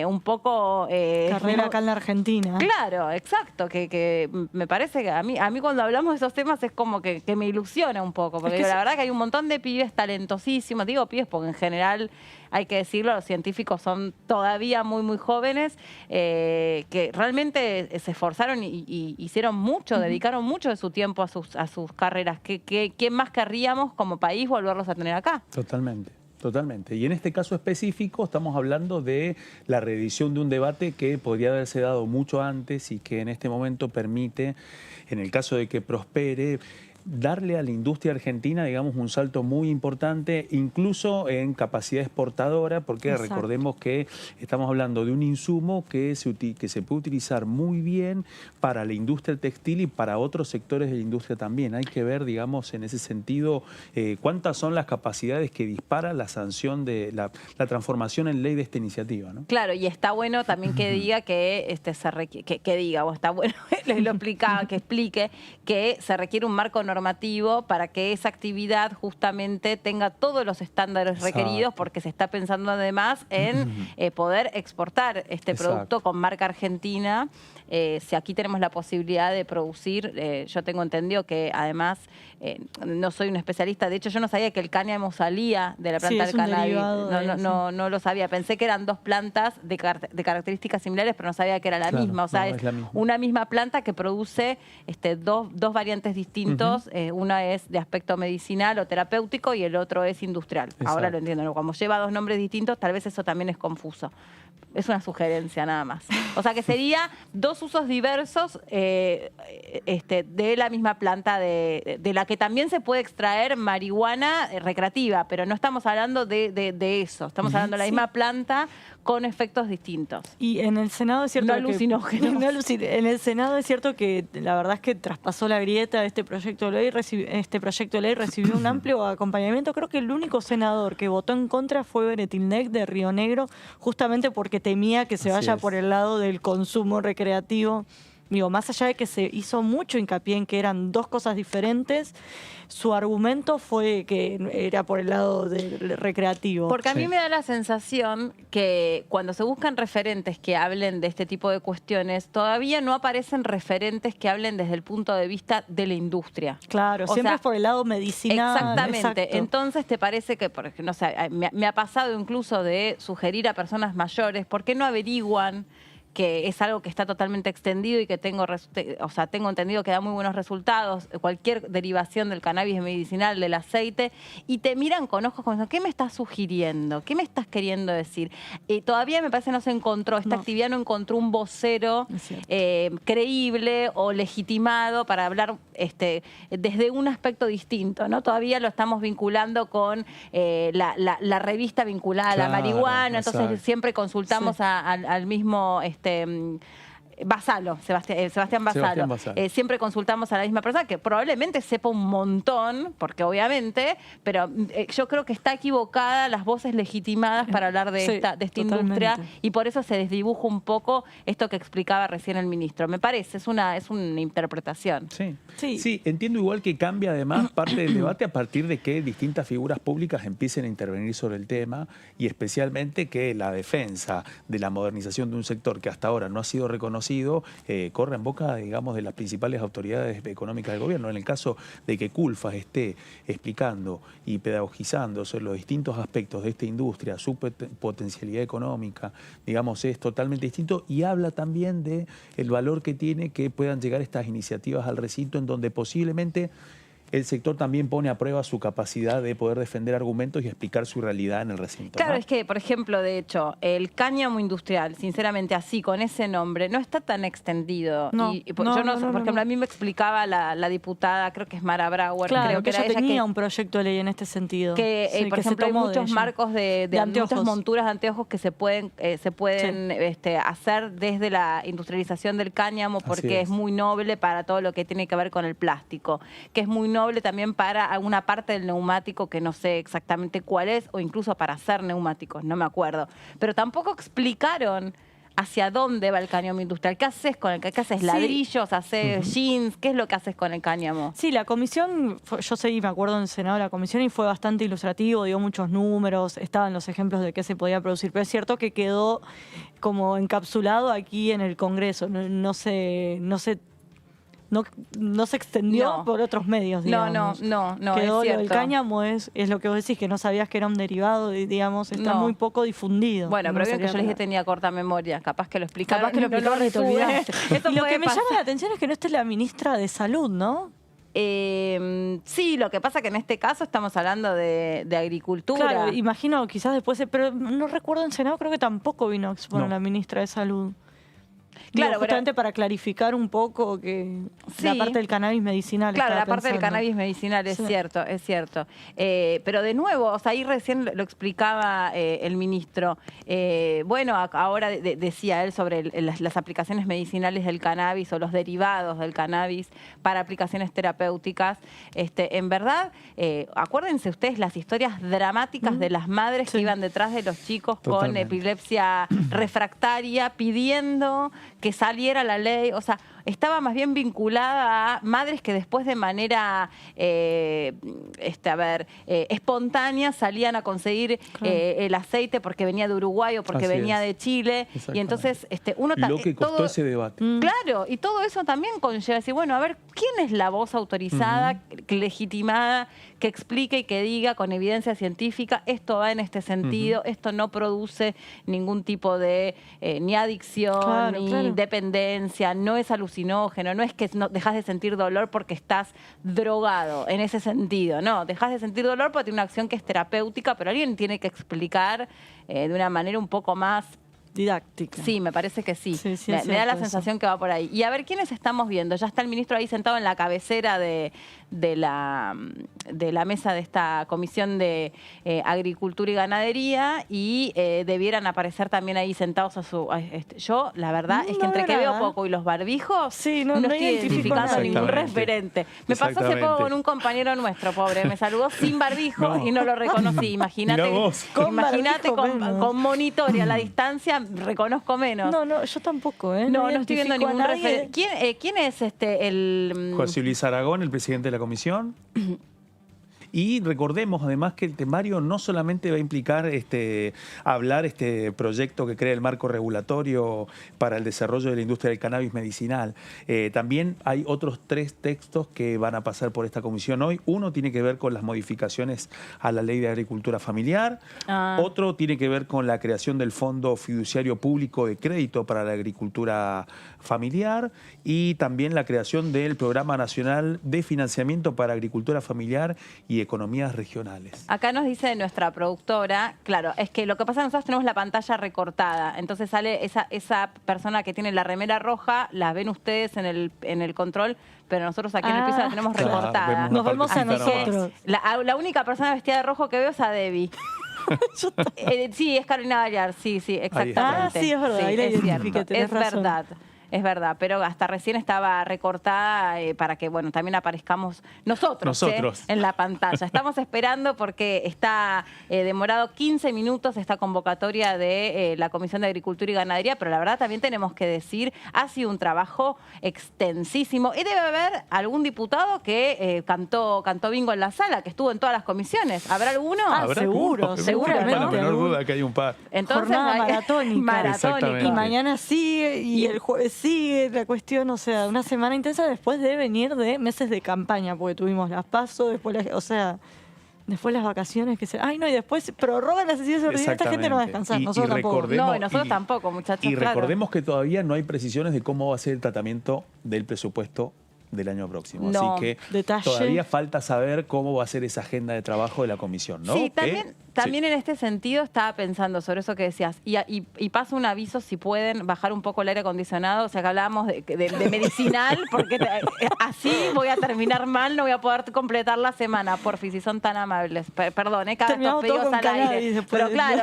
un poco... carrera acá en la Argentina. Claro, exacto, que me parece que a mí cuando hablamos de esos temas es como que me ilusiona un poco, porque la verdad que hay un montón de pibes talentosísimos, digo pibes porque en general, hay que decirlo, los científicos son todavía muy, muy jóvenes, que realmente se esforzaron y hicieron mucho, dedicaron mucho de su tiempo a sus carreras. ¿Quién más querríamos como país volverlos a tener acá? Totalmente. Totalmente. Y en este caso específico estamos hablando de la reedición de un debate que podría haberse dado mucho antes y que en este momento permite, en el caso de que prospere, darle a la industria argentina, digamos, un salto muy importante, incluso en capacidad exportadora, porque exacto, recordemos que estamos hablando de un insumo que se puede utilizar muy bien para la industria textil y para otros sectores de la industria también. Hay que ver, digamos, en ese sentido, cuántas son las capacidades que dispara la sanción de la transformación en ley de esta iniciativa, ¿no? Claro, y está bueno también que diga que o está bueno, lo explicaba, que explique que se requiere un marco normativo para que esa actividad justamente tenga todos los estándares requeridos, exacto, porque se está pensando además en poder exportar este producto con marca argentina. Si aquí tenemos la posibilidad de producir, yo tengo entendido que además, no soy un especialista, de hecho yo no sabía que el cáñamo salía de la planta del cannabis, no lo sabía, pensé que eran dos plantas de características similares, pero no sabía que era la misma, o sea, es una misma planta que produce dos variantes distintos, una es de aspecto medicinal o terapéutico y el otro es industrial. Exacto. Ahora lo entiendo, como lleva dos nombres distintos, tal vez eso también es confuso. Es una sugerencia nada más. O sea que sería 2 usos diversos de la misma planta, de la que también se puede extraer marihuana recreativa, pero no estamos hablando de eso. Estamos hablando de la misma planta con efectos distintos. Y en el Senado es cierto no que... alucinógenos. En el Senado es cierto que la verdad es que traspasó la grieta de este proyecto de ley. Este proyecto de ley recibió un amplio acompañamiento. Creo que el único senador que votó en contra fue Beretilnec de Río Negro, justamente porque temía que se vaya por el lado del consumo recreativo. Digo, más allá de que se hizo mucho hincapié en que eran 2 cosas diferentes, su argumento fue que era por el lado del recreativo. Porque a mí me da la sensación que cuando se buscan referentes que hablen de este tipo de cuestiones, todavía no aparecen referentes que hablen desde el punto de vista de la industria. Claro, siempre es por el lado medicinal. Exactamente. Exacto. Entonces, ¿te parece que, porque no sé, me ha pasado incluso de sugerir a personas mayores, ¿por qué no averiguan que es algo que está totalmente extendido y que tengo entendido que da muy buenos resultados, cualquier derivación del cannabis medicinal, del aceite, y te miran con ojos como, ¿qué me estás sugiriendo? ¿Qué me estás queriendo decir? Todavía me parece no se encontró, esta actividad no encontró un vocero creíble o legitimado para hablar desde un aspecto distinto, ¿no? Todavía lo estamos vinculando con la revista vinculada a la marihuana, entonces siempre consultamos al mismo... Sebastián Basalo. Siempre consultamos a la misma persona, que probablemente sepa un montón, porque obviamente, pero yo creo que está equivocada las voces legitimadas para hablar de esta industria, y por eso se desdibuja un poco esto que explicaba recién el ministro. Me parece, es una interpretación. Sí, entiendo igual que cambia además parte del debate a partir de que distintas figuras públicas empiecen a intervenir sobre el tema, y especialmente que la defensa de la modernización de un sector que hasta ahora no ha sido reconocido corre en boca, digamos, de las principales autoridades económicas del gobierno. En el caso de que Culfas esté explicando y pedagogizando sobre los distintos aspectos de esta industria, su potencialidad económica, digamos, es totalmente distinto, y habla también de el valor que tiene que puedan llegar estas iniciativas al recinto, en donde posiblemente el sector también pone a prueba su capacidad de poder defender argumentos y explicar su realidad en el recinto. Claro, ¿no? es que, por ejemplo, de hecho, el cáñamo industrial, sinceramente, así, con ese nombre, no está tan extendido. Por ejemplo, a mí me explicaba la diputada, creo que es Mara Brauer, creo que ella era tenía un proyecto de ley en este sentido. Que, por ejemplo, hay muchos marcos de muchas monturas de anteojos que se pueden hacer desde la industrialización del cáñamo, porque es muy noble para todo lo que tiene que ver con el plástico, que es muy noble también para alguna parte del neumático que no sé exactamente cuál es, o incluso para hacer neumáticos, no me acuerdo. Pero tampoco explicaron hacia dónde va el cáñamo industrial. ¿Qué haces con el cáñamo? ¿Qué haces? ¿Ladrillos? ¿Haces jeans? ¿Qué es lo que haces con el cáñamo? Sí, la comisión, yo me acuerdo en el Senado de la comisión, y fue bastante ilustrativo, dio muchos números, estaban los ejemplos de qué se podía producir, pero es cierto que quedó como encapsulado aquí en el Congreso, no se extendió por otros medios, digamos. No, quedó es cierto. El cáñamo es lo que vos decís, que no sabías que era un derivado, digamos, está muy poco difundido. Bueno, pero veo que yo les dije que tenía corta memoria, capaz que lo explicaron. Capaz que lo explicaron y te olvidaste. Y lo que me llama la atención es que no esté la ministra de Salud, ¿no? Sí, lo que pasa que en este caso estamos hablando de agricultura. Claro, imagino quizás después, pero no recuerdo en Senado, creo que tampoco vino a exponer la ministra de Salud. Claro, justamente para clarificar un poco que la parte del cannabis medicinal. Claro, la parte del cannabis medicinal, es cierto, es cierto. Pero de nuevo, o sea, ahí recién lo explicaba el ministro. Bueno, ahora decía él sobre las aplicaciones medicinales del cannabis o los derivados del cannabis para aplicaciones terapéuticas. En verdad, acuérdense ustedes las historias dramáticas de las madres que iban detrás de los chicos con epilepsia refractaria pidiendo que saliera la ley, o sea, estaba más bien vinculada a madres que después de manera espontánea salían a conseguir el aceite porque venía de Uruguay o porque venía de Chile, y entonces uno lo que costó ese debate. Claro, y todo eso también conlleva decir, bueno, a ver, ¿quién es la voz autorizada, legitimada, que explique y que diga con evidencia científica, esto va en este sentido, esto no produce ningún tipo de ni adicción, ni dependencia, no es alucinógeno, no es que dejas de sentir dolor porque estás drogado, en ese sentido, no, dejas de sentir dolor porque tiene una acción que es terapéutica, pero alguien tiene que explicar de una manera un poco más didáctica. Sí, me parece que sí. Sí, Me da la eso. sensación que va por ahí. Y a ver, ¿quiénes estamos viendo? Ya está el ministro ahí sentado en la cabecera de la mesa de esta Comisión de Agricultura y Ganadería y debieran aparecer también ahí sentados a su... Yo, la verdad, es que entre que veo poco y los barbijos, no estoy identificando ningún referente. Me pasó hace poco con un compañero nuestro, pobre. Me saludó sin barbijo y no lo reconocí. Imagínate con monitor y a la distancia reconozco menos. No, yo tampoco, No estoy viendo ningún referente. ¿Quién es el...? José Luis Aragón, el presidente de la comisión. Y recordemos además que el temario no solamente va a implicar hablar este proyecto que crea el marco regulatorio para el desarrollo de la industria del cannabis medicinal. También hay otros 3 textos que van a pasar por esta comisión hoy. Uno tiene que ver con las modificaciones a la Ley de Agricultura Familiar. Otro tiene que ver con la creación del Fondo Fiduciario Público de Crédito para la Agricultura Familiar y también la creación del Programa Nacional de Financiamiento para Agricultura Familiar y Economías Regionales. Acá nos dice nuestra productora, claro, es que lo que pasa es que nosotros tenemos la pantalla recortada, entonces sale esa persona que tiene la remera roja, la ven ustedes en el control, pero nosotros aquí en el piso la tenemos recortada. Nos vemos a nosotros. La única persona vestida de rojo que veo es a Debbie. Sí, es Carolina Ballar, sí, exactamente. Sí, es verdad, ahí la identifiqué, tenés razón. Es verdad, pero hasta recién estaba recortada para que, bueno, también aparezcamos nosotros. En la pantalla. Estamos esperando porque está demorado 15 minutos esta convocatoria de la Comisión de Agricultura y Ganadería, pero la verdad también tenemos que decir, ha sido un trabajo extensísimo. Y debe haber algún diputado que cantó bingo en la sala, que estuvo en todas las comisiones. ¿Habrá alguno? Seguramente. No la menor duda que hay un par. Entonces, jornada maratónica. Y mañana sigue, y el jueves sigue la cuestión, o sea, una semana intensa después de venir de meses de campaña, porque tuvimos las PASO, después después las vacaciones, y después prorrogan las sesiones ordinarias, esta gente no va a descansar, nosotros tampoco. No, nosotros tampoco, muchachos. Y recordemos que todavía no hay precisiones de cómo va a ser el tratamiento del presupuesto del año próximo. Así que todavía falta saber cómo va a ser esa agenda de trabajo de la comisión, ¿no? Sí, también en este sentido estaba pensando sobre eso que decías. Y paso un aviso si pueden bajar un poco el aire acondicionado. O sea, que hablábamos de medicinal, porque así voy a terminar mal, no voy a poder completar la semana. Porfi, si son tan amables. Perdón, cada estos pedidos al aire. Pero claro,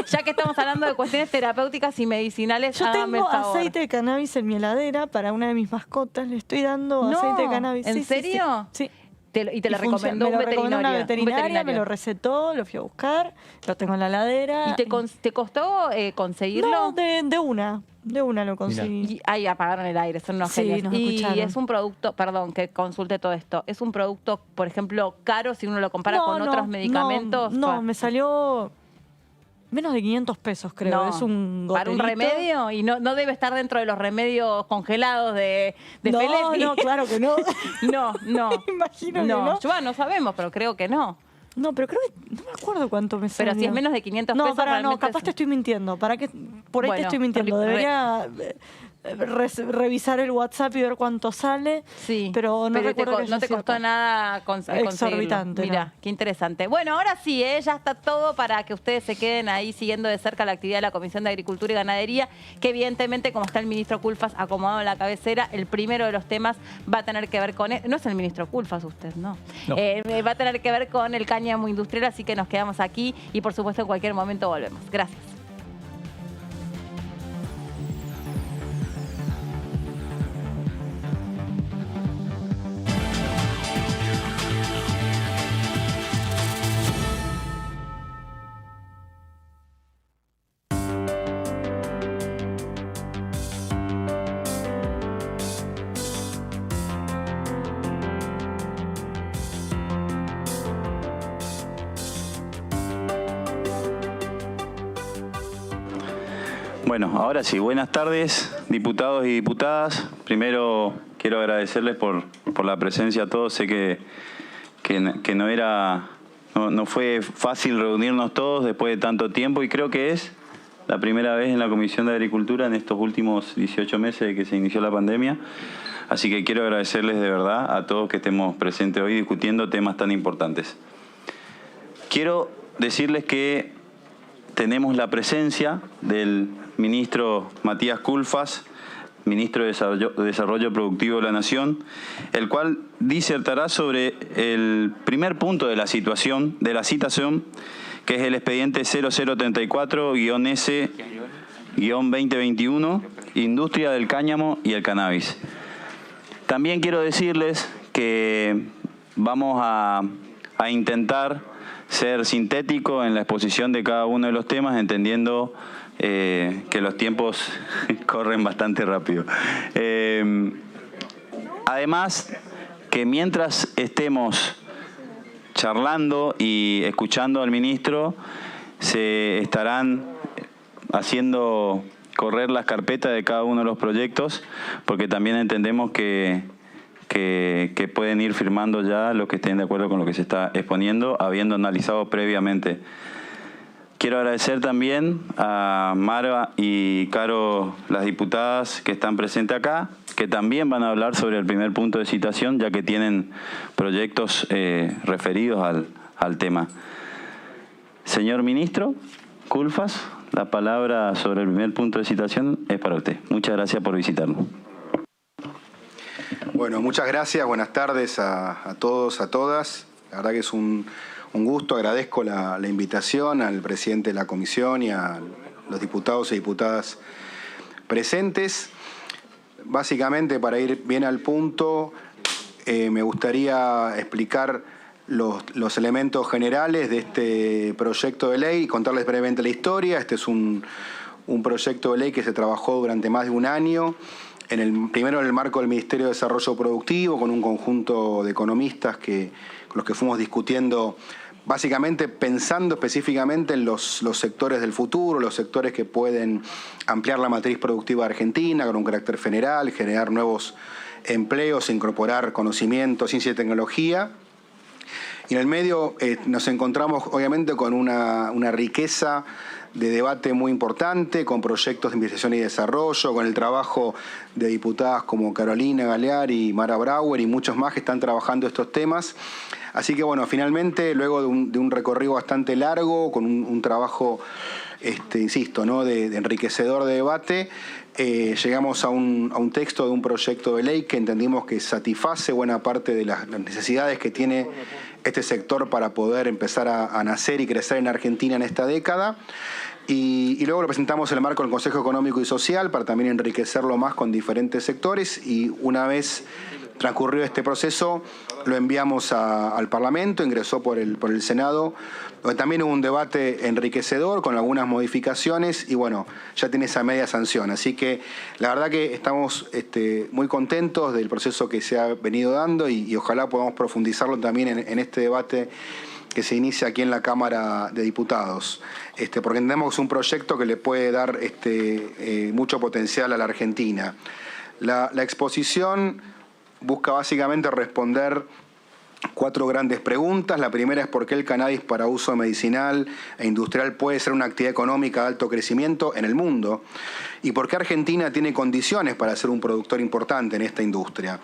ya que estamos hablando de cuestiones terapéuticas y medicinales, yo tengo aceite de cannabis en mi heladera para una de mis mascotas. Le estoy dando aceite de cannabis. ¿En serio? Sí. Y te lo recomendó un veterinario. Una veterinaria, me lo recetó, lo fui a buscar, lo tengo en la heladera. ¿Y te costó conseguirlo? No, de una lo conseguí. Y ahí apagaron el aire, son unos genios. Nos escucharon. Y es un producto, perdón, que consulte todo esto, es un producto, por ejemplo, caro si uno lo compara con otros medicamentos. No, me salió menos de 500 pesos, creo. Es un goterito. ¿Para un remedio? Y no debe estar dentro de los remedios congelados de Feletti. No, claro que no. No. Imagino que no. No sabemos, pero creo que no. No, pero creo que no me acuerdo cuánto me salió. Pero si es menos de 500 pesos... capaz te estoy mintiendo. Por ahí te estoy mintiendo. Debería revisar el WhatsApp y ver cuánto sale. Sí. Pero no recuerdo que no te costó nada exorbitante. Mira, qué interesante. Bueno, ahora sí, ya está todo para que ustedes se queden ahí siguiendo de cerca la actividad de la Comisión de Agricultura y Ganadería, que evidentemente, como está el ministro Culfas acomodado en la cabecera, el primero de los temas va a tener que ver con... No es el ministro Culfas usted, no. Va a tener que ver con el cáñamo industrial, así que nos quedamos aquí y por supuesto en cualquier momento volvemos. Gracias. Bueno, ahora sí, buenas tardes, diputados y diputadas. Primero quiero agradecerles por la presencia a todos. Sé que no fue fácil reunirnos todos después de tanto tiempo y creo que es la primera vez en la Comisión de Agricultura en estos últimos 18 meses de que se inició la pandemia. Así que quiero agradecerles de verdad a todos que estemos presentes hoy discutiendo temas tan importantes. Quiero decirles que tenemos la presencia del ministro Matías Culfas, ministro de Desarrollo Productivo de la Nación, el cual disertará sobre el primer punto de la citación, que es el expediente 0034-S-2021, Industria del Cáñamo y el Cannabis. También quiero decirles que vamos a intentar ser sintético en la exposición de cada uno de los temas, entendiendo que los tiempos corren bastante rápido. Además, que mientras estemos charlando y escuchando al ministro, se estarán haciendo correr las carpetas de cada uno de los proyectos, porque también entendemos que pueden ir firmando ya los que estén de acuerdo con lo que se está exponiendo, habiendo analizado previamente. Quiero agradecer también a Mara y Caro, las diputadas que están presentes acá, que también van a hablar sobre el primer punto de citación, ya que tienen proyectos referidos al tema. Señor ministro Culfas, la palabra sobre el primer punto de citación es para usted. Muchas gracias por visitarnos. Bueno, muchas gracias. Buenas tardes a todos, a todas. La verdad que es un gusto. Agradezco la invitación al presidente de la comisión y a los diputados y diputadas presentes. Básicamente, para ir bien al punto, me gustaría explicar los elementos generales de este proyecto de ley y contarles brevemente la historia. Este es un proyecto de ley que se trabajó durante más de un año. Primero en el marco del Ministerio de Desarrollo Productivo, con un conjunto de economistas con los que fuimos discutiendo, básicamente pensando específicamente en los sectores del futuro, los sectores que pueden ampliar la matriz productiva argentina con un carácter general, generar nuevos empleos, incorporar conocimiento, ciencia y tecnología. Y en el medio nos encontramos obviamente con una riqueza de debate muy importante, con proyectos de investigación y desarrollo, con el trabajo de diputadas como Carolina Galear y Mara Brauer y muchos más que están trabajando estos temas. Así que bueno, finalmente, luego de un recorrido bastante largo, con un trabajo, insisto, ¿no? de enriquecedor de debate, llegamos a un texto de un proyecto de ley que entendimos que satisface buena parte de las necesidades que tiene este sector para poder empezar a nacer y crecer en Argentina en esta década. Y luego lo presentamos en el marco del Consejo Económico y Social para también enriquecerlo más con diferentes sectores, y una vez transcurrido este proceso lo enviamos al Parlamento, ingresó por el Senado, donde también hubo un debate enriquecedor con algunas modificaciones y bueno, ya tiene esa media sanción. Así que la verdad que estamos muy contentos del proceso que se ha venido dando y ojalá podamos profundizarlo también en este debate que se inicia aquí en la Cámara de Diputados, porque entendemos que es un proyecto que le puede dar mucho potencial a la Argentina. La exposición busca básicamente responder 4 grandes preguntas. La primera es por qué el cannabis para uso medicinal e industrial puede ser una actividad económica de alto crecimiento en el mundo y por qué Argentina tiene condiciones para ser un productor importante en esta industria.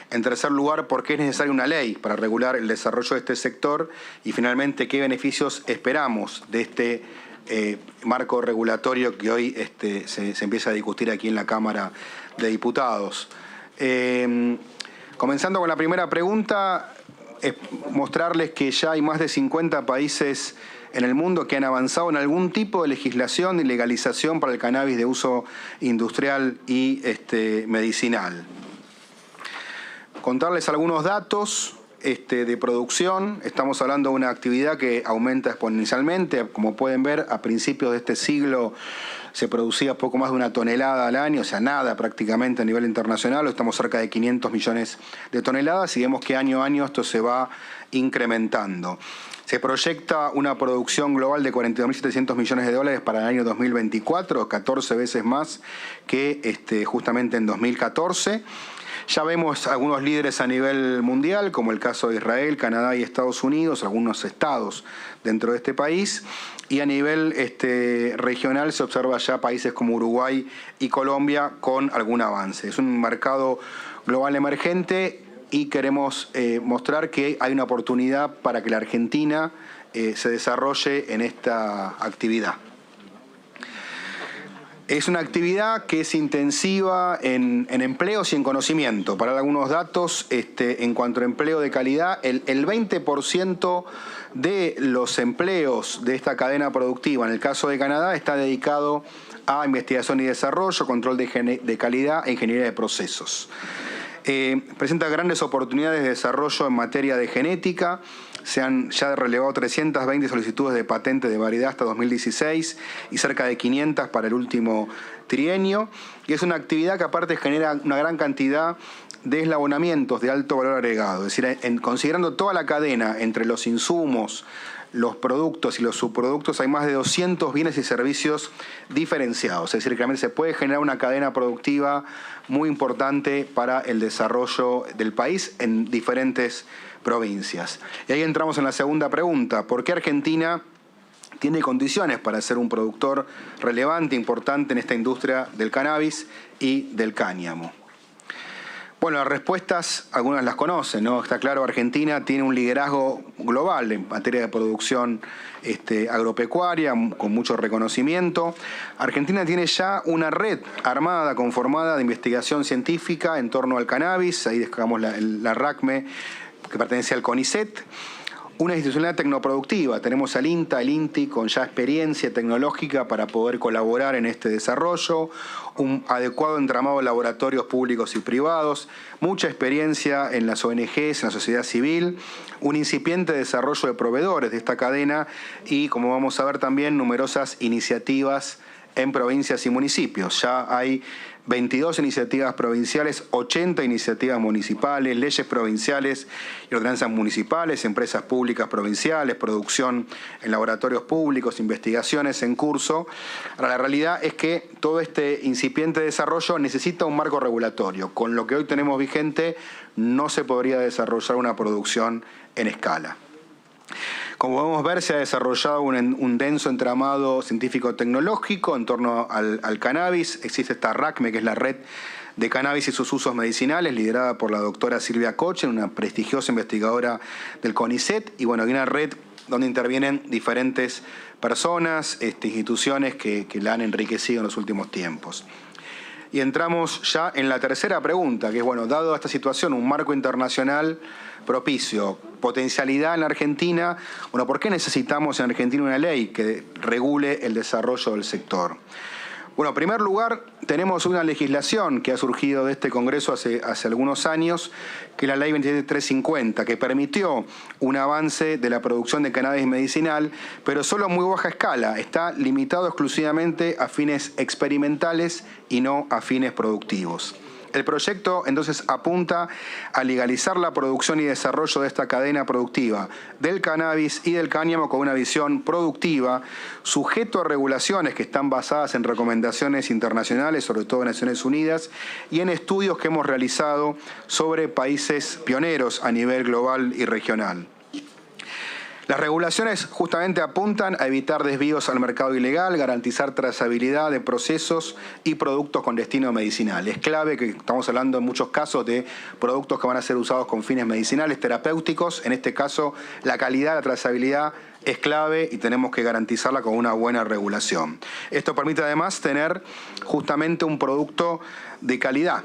En tercer lugar, por qué es necesaria una ley para regular el desarrollo de este sector y finalmente qué beneficios esperamos de este marco regulatorio que hoy se empieza a discutir aquí en la Cámara de Diputados. Comenzando con la primera pregunta, es mostrarles que ya hay más de 50 países en el mundo que han avanzado en algún tipo de legislación y legalización para el cannabis de uso industrial y medicinal. Contarles algunos datos de producción. Estamos hablando de una actividad que aumenta exponencialmente. Como pueden ver, a principios de este siglo se producía poco más de 1 tonelada al año, o sea, nada prácticamente a nivel internacional. Estamos cerca de 500 millones de toneladas y vemos que año a año esto se va incrementando. Se proyecta una producción global de 42.700 millones de dólares para el año 2024, 14 veces más que justamente en 2014. Ya vemos algunos líderes a nivel mundial, como el caso de Israel, Canadá y Estados Unidos, algunos estados dentro de este país. Y a nivel regional se observa ya países como Uruguay y Colombia con algún avance. Es un mercado global emergente y queremos mostrar que hay una oportunidad para que la Argentina se desarrolle en esta actividad. Es una actividad que es intensiva en empleos y en conocimiento. Para dar algunos datos, en cuanto a empleo de calidad, el 20% de los empleos de esta cadena productiva, en el caso de Canadá, está dedicado a investigación y desarrollo, control de calidad e ingeniería de procesos. Presenta grandes oportunidades de desarrollo en materia de genética. Se han ya relevado 320 solicitudes de patente de variedad hasta 2016 y cerca de 500 para el último trienio. Y es una actividad que aparte genera una gran cantidad de eslabonamientos de alto valor agregado. Es decir, considerando toda la cadena entre los insumos, los productos y los subproductos, hay más de 200 bienes y servicios diferenciados. Es decir, que realmente se puede generar una cadena productiva muy importante para el desarrollo del país en diferentes provincias. Y ahí entramos en la segunda pregunta. ¿Por qué Argentina tiene condiciones para ser un productor relevante, importante en esta industria del cannabis y del cáñamo? Bueno, las respuestas, algunas las conocen, ¿no? Está claro, Argentina tiene un liderazgo global en materia de producción agropecuaria, con mucho reconocimiento. Argentina tiene ya una red armada, conformada de investigación científica en torno al cannabis. Ahí destacamos la RACME, que pertenece al CONICET. Una institucionalidad tecnoproductiva. Tenemos al INTA, el INTI, con ya experiencia tecnológica para poder colaborar en este desarrollo. Un adecuado entramado de laboratorios públicos y privados. Mucha experiencia en las ONGs, en la sociedad civil. Un incipiente desarrollo de proveedores de esta cadena. Y, como vamos a ver también, numerosas iniciativas en provincias y municipios. Ya hay 22 iniciativas provinciales, 80 iniciativas municipales, leyes provinciales y ordenanzas municipales, empresas públicas provinciales, producción en laboratorios públicos, investigaciones en curso. Ahora, la realidad es que todo este incipiente desarrollo necesita un marco regulatorio. Con lo que hoy tenemos vigente, no se podría desarrollar una producción en escala. Como podemos ver, se ha desarrollado un denso entramado científico-tecnológico en torno al cannabis. Existe esta RACME, que es la Red de Cannabis y sus Usos Medicinales, liderada por la doctora Silvia Kochen, una prestigiosa investigadora del CONICET. Y bueno, hay una red donde intervienen diferentes personas, instituciones que la han enriquecido en los últimos tiempos. Y entramos ya en la tercera pregunta, que es, bueno, dado esta situación, un marco internacional propicio, potencialidad en la Argentina, bueno, ¿por qué necesitamos en Argentina una ley que regule el desarrollo del sector? Bueno, en primer lugar, tenemos una legislación que ha surgido de este Congreso hace algunos años, que es la Ley 27350, que permitió un avance de la producción de cannabis medicinal, pero solo a muy baja escala. Está limitado exclusivamente a fines experimentales y no a fines productivos. El proyecto entonces apunta a legalizar la producción y desarrollo de esta cadena productiva del cannabis y del cáñamo con una visión productiva, sujeto a regulaciones que están basadas en recomendaciones internacionales, sobre todo en Naciones Unidas, y en estudios que hemos realizado sobre países pioneros a nivel global y regional. Las regulaciones justamente apuntan a evitar desvíos al mercado ilegal, garantizar trazabilidad de procesos y productos con destino medicinal. Es clave que estamos hablando en muchos casos de productos que van a ser usados con fines medicinales, terapéuticos. En este caso, la calidad, la trazabilidad es clave y tenemos que garantizarla con una buena regulación. Esto permite además tener justamente un producto de calidad.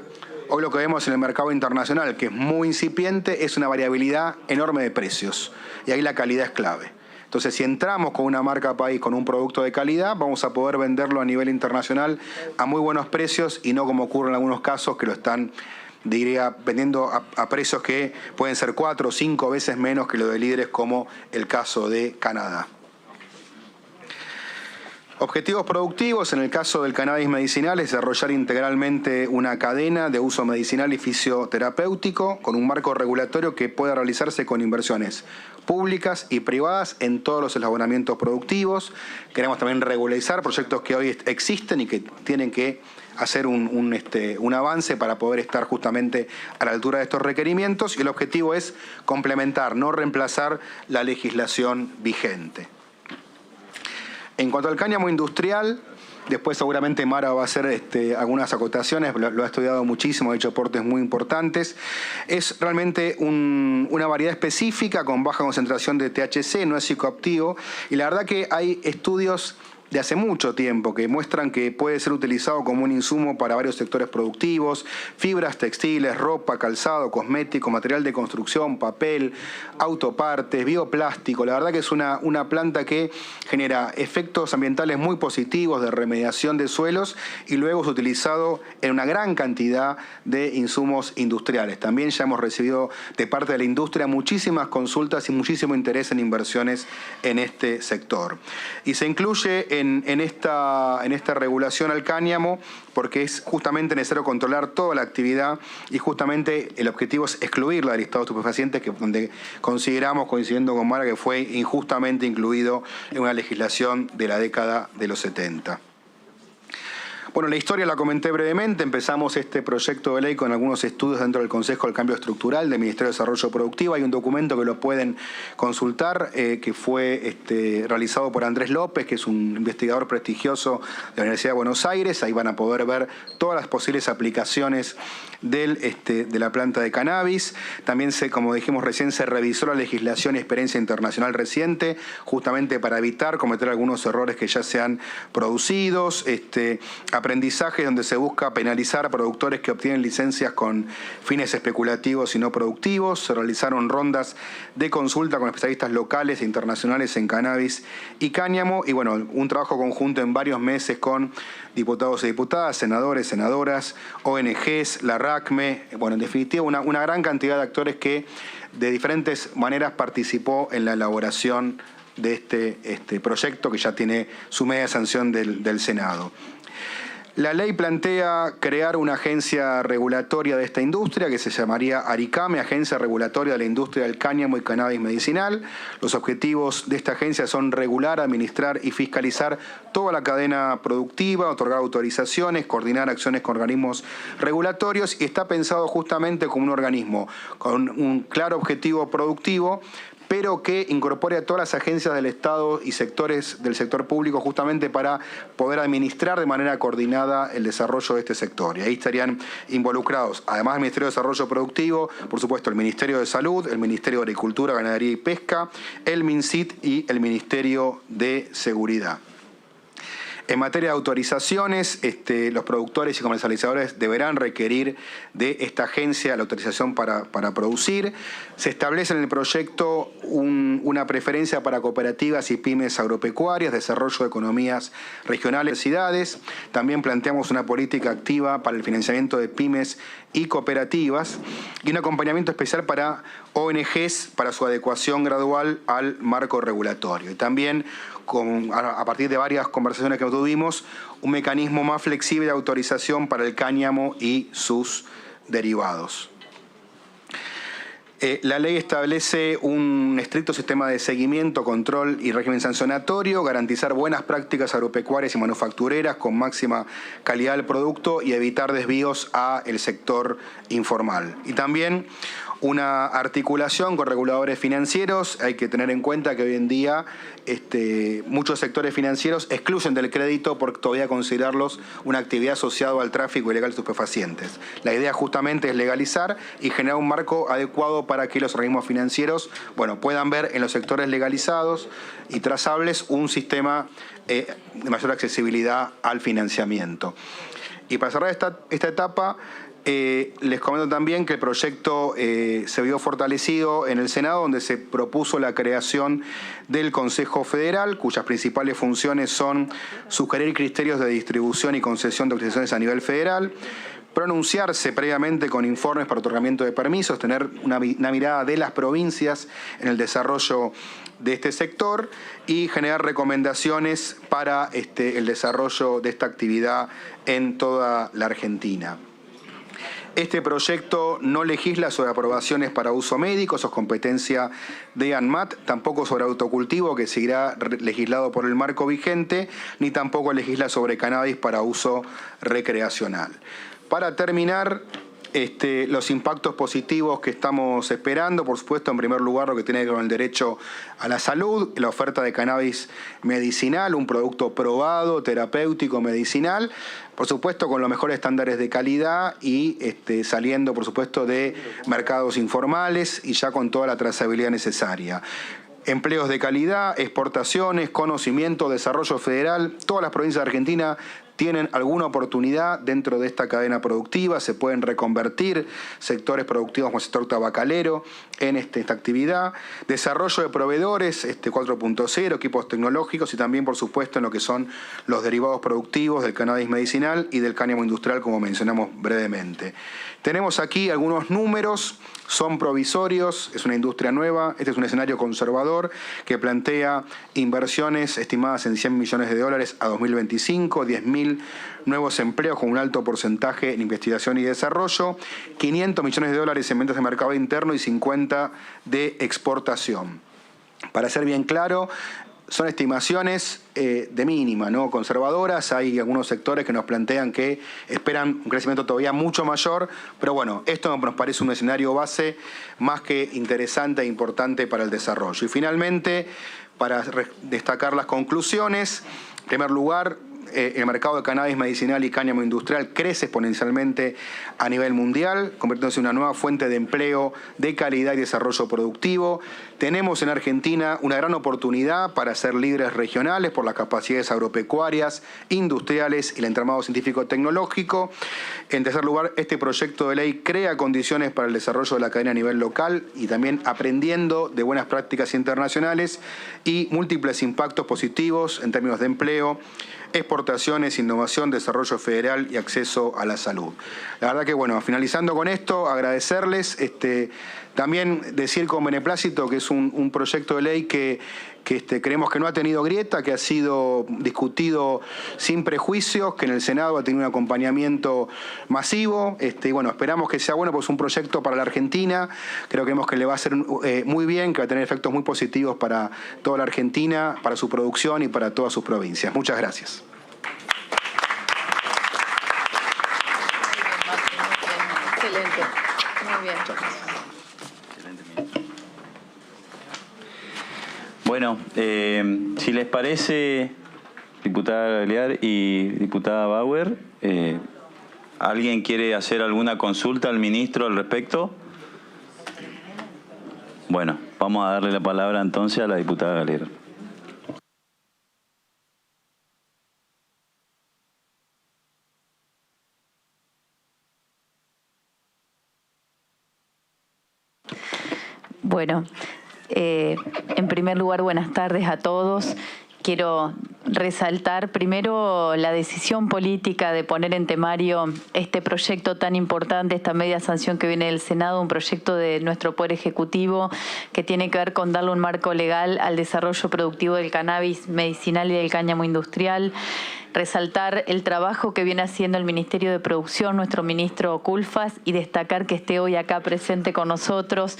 Hoy lo que vemos en el mercado internacional, que es muy incipiente, es una variabilidad enorme de precios. Y ahí la calidad es clave. Entonces, si entramos con una marca país, con un producto de calidad, vamos a poder venderlo a nivel internacional a muy buenos precios y no como ocurre en algunos casos que lo están, diría, vendiendo a precios que pueden ser 4 o 5 veces menos que lo de líderes, como el caso de Canadá. Objetivos productivos, en el caso del cannabis medicinal, es desarrollar integralmente una cadena de uso medicinal y fisioterapéutico con un marco regulatorio que pueda realizarse con inversiones públicas y privadas en todos los eslabonamientos productivos. Queremos también regularizar proyectos que hoy existen y que tienen que hacer un avance para poder estar justamente a la altura de estos requerimientos, y el objetivo es complementar, no reemplazar la legislación vigente. En cuanto al cáñamo industrial, después seguramente Mara va a hacer algunas acotaciones, lo ha estudiado muchísimo, ha hecho aportes muy importantes. Es realmente una variedad específica con baja concentración de THC, no es psicoactivo, y la verdad que hay estudios de hace mucho tiempo, que muestran que puede ser utilizado como un insumo para varios sectores productivos, fibras textiles, ropa, calzado, cosmético, material de construcción, papel, autopartes, bioplástico. La verdad que es una planta que genera efectos ambientales muy positivos de remediación de suelos y luego es utilizado en una gran cantidad de insumos industriales. También ya hemos recibido de parte de la industria muchísimas consultas y muchísimo interés en inversiones en este sector. Y se incluye en esta regulación al cáñamo porque es justamente necesario controlar toda la actividad y justamente el objetivo es excluirla del listado de estupefacientes, donde consideramos, coincidiendo con Mara, que fue injustamente incluido en una legislación de la década de los 70. Bueno, la historia la comenté brevemente. Empezamos este proyecto de ley con algunos estudios dentro del Consejo del Cambio Estructural del Ministerio de Desarrollo Productivo. Hay un documento que lo pueden consultar, que fue realizado por Andrés López, que es un investigador prestigioso de la Universidad de Buenos Aires. Ahí van a poder ver todas las posibles aplicaciones de la planta de cannabis. También, como dijimos recién, se revisó la legislación y experiencia internacional reciente, justamente para evitar cometer algunos errores que ya se han producido. Aprendizaje donde se busca penalizar a productores que obtienen licencias con fines especulativos y no productivos. Se realizaron rondas de consulta con especialistas locales e internacionales en cannabis y cáñamo. Y bueno, un trabajo conjunto en varios meses con diputados y diputadas, senadores, senadoras, ONGs, la RACME. Bueno, en definitiva, una gran cantidad de actores que de diferentes maneras participó en la elaboración de este proyecto que ya tiene su media sanción del Senado. La ley plantea crear una agencia regulatoria de esta industria que se llamaría ARICAME, Agencia Regulatoria de la Industria del Cáñamo y Cannabis Medicinal. Los objetivos de esta agencia son regular, administrar y fiscalizar toda la cadena productiva, otorgar autorizaciones, coordinar acciones con organismos regulatorios y está pensado justamente como un organismo con un claro objetivo productivo, pero que incorpore a todas las agencias del Estado y sectores del sector público justamente para poder administrar de manera coordinada el desarrollo de este sector. Y ahí estarían involucrados, además del Ministerio de Desarrollo Productivo, por supuesto el Ministerio de Salud, el Ministerio de Agricultura, Ganadería y Pesca, el MinSit y el Ministerio de Seguridad. En materia de autorizaciones, los productores y comercializadores deberán requerir de esta agencia la autorización para producir. Se establece en el proyecto una preferencia para cooperativas y pymes agropecuarias, desarrollo de economías regionales y ciudades. También planteamos una política activa para el financiamiento de pymes y cooperativas y un acompañamiento especial para ONGs para su adecuación gradual al marco regulatorio. Y también, a partir de varias conversaciones que tuvimos, un mecanismo más flexible de autorización para el cáñamo y sus derivados. La ley establece un estricto sistema de seguimiento, control y régimen sancionatorio, garantizar buenas prácticas agropecuarias y manufactureras con máxima calidad del producto y evitar desvíos al sector informal. Y también una articulación con reguladores financieros. Hay que tener en cuenta que hoy en día muchos sectores financieros excluyen del crédito por todavía considerarlos una actividad asociada al tráfico ilegal de estupefacientes. La idea justamente es legalizar y generar un marco adecuado para que los organismos financieros puedan ver en los sectores legalizados y trazables un sistema de mayor accesibilidad al financiamiento. Y para cerrar esta etapa, les comento también que el proyecto se vio fortalecido en el Senado, donde se propuso la creación del Consejo Federal, cuyas principales funciones son sugerir criterios de distribución y concesión de autorizaciones a nivel federal, pronunciarse previamente con informes para otorgamiento de permisos, tener una mirada de las provincias en el desarrollo de este sector y generar recomendaciones para el desarrollo de esta actividad en toda la Argentina. Este proyecto no legisla sobre aprobaciones para uso médico, eso es competencia de ANMAT, tampoco sobre autocultivo, que seguirá legislado por el marco vigente, ni tampoco legisla sobre cannabis para uso recreacional. Para terminar, los impactos positivos que estamos esperando, por supuesto, en primer lugar, lo que tiene que ver con el derecho a la salud, la oferta de cannabis medicinal, un producto probado, terapéutico, medicinal, por supuesto con los mejores estándares de calidad y saliendo, por supuesto, de mercados informales y ya con toda la trazabilidad necesaria. empleos de calidad, exportaciones, conocimiento, desarrollo federal. Todas las provincias de Argentina tienen alguna oportunidad dentro de esta cadena productiva, se pueden reconvertir sectores productivos como el sector tabacalero en esta actividad, desarrollo de proveedores 4.0, equipos tecnológicos y también, por supuesto, en lo que son los derivados productivos del cannabis medicinal y del cáñamo industrial, como mencionamos brevemente. Tenemos aquí algunos números, son provisorios, es una industria nueva, este es un escenario conservador que plantea inversiones estimadas en $100 millones a 2025, 10.000 nuevos empleos con un alto porcentaje en investigación y desarrollo, $500 millones en ventas de mercado interno y 50 de exportación. Para ser bien claro, son estimaciones de mínima, ¿no? Conservadoras. Hay algunos sectores que nos plantean que esperan un crecimiento todavía mucho mayor, pero bueno, esto nos parece un escenario base más que interesante e importante para el desarrollo. Y finalmente, para destacar las conclusiones, en primer lugar, el mercado de cannabis medicinal y cáñamo industrial crece exponencialmente a nivel mundial, convirtiéndose en una nueva fuente de empleo de calidad y desarrollo productivo. Tenemos en Argentina una gran oportunidad para ser líderes regionales por las capacidades agropecuarias, industriales y el entramado científico-tecnológico. En tercer lugar, este proyecto de ley crea condiciones para el desarrollo de la cadena a nivel local y también aprendiendo de buenas prácticas internacionales y múltiples impactos positivos en términos de empleo, exportaciones, innovación, desarrollo federal y acceso a la salud. La verdad que, bueno, finalizando con esto, agradecerles, también decir con beneplácito que es un proyecto de ley que creemos que no ha tenido grieta, que ha sido discutido sin prejuicios, que en el Senado ha tenido un acompañamiento masivo, y bueno, esperamos que sea bueno, pues un proyecto para la Argentina, creemos que le va a hacer muy bien, que va a tener efectos muy positivos para toda la Argentina, para su producción y para todas sus provincias. Muchas gracias. Excelente, muy bien. Bueno, si les parece, diputada Galear y diputada Bauer, ¿alguien quiere hacer alguna consulta al ministro al respecto? Bueno, vamos a darle la palabra entonces a la diputada Galear. Bueno, en primer lugar, buenas tardes a todos. Quiero resaltar primero la decisión política de poner en temario este proyecto tan importante, esta media sanción que viene del Senado, un proyecto de nuestro Poder Ejecutivo que tiene que ver con darle un marco legal al desarrollo productivo del cannabis medicinal y del cáñamo industrial. Resaltar el trabajo que viene haciendo el Ministerio de Producción, nuestro ministro Culfas, y destacar que esté hoy acá presente con nosotros,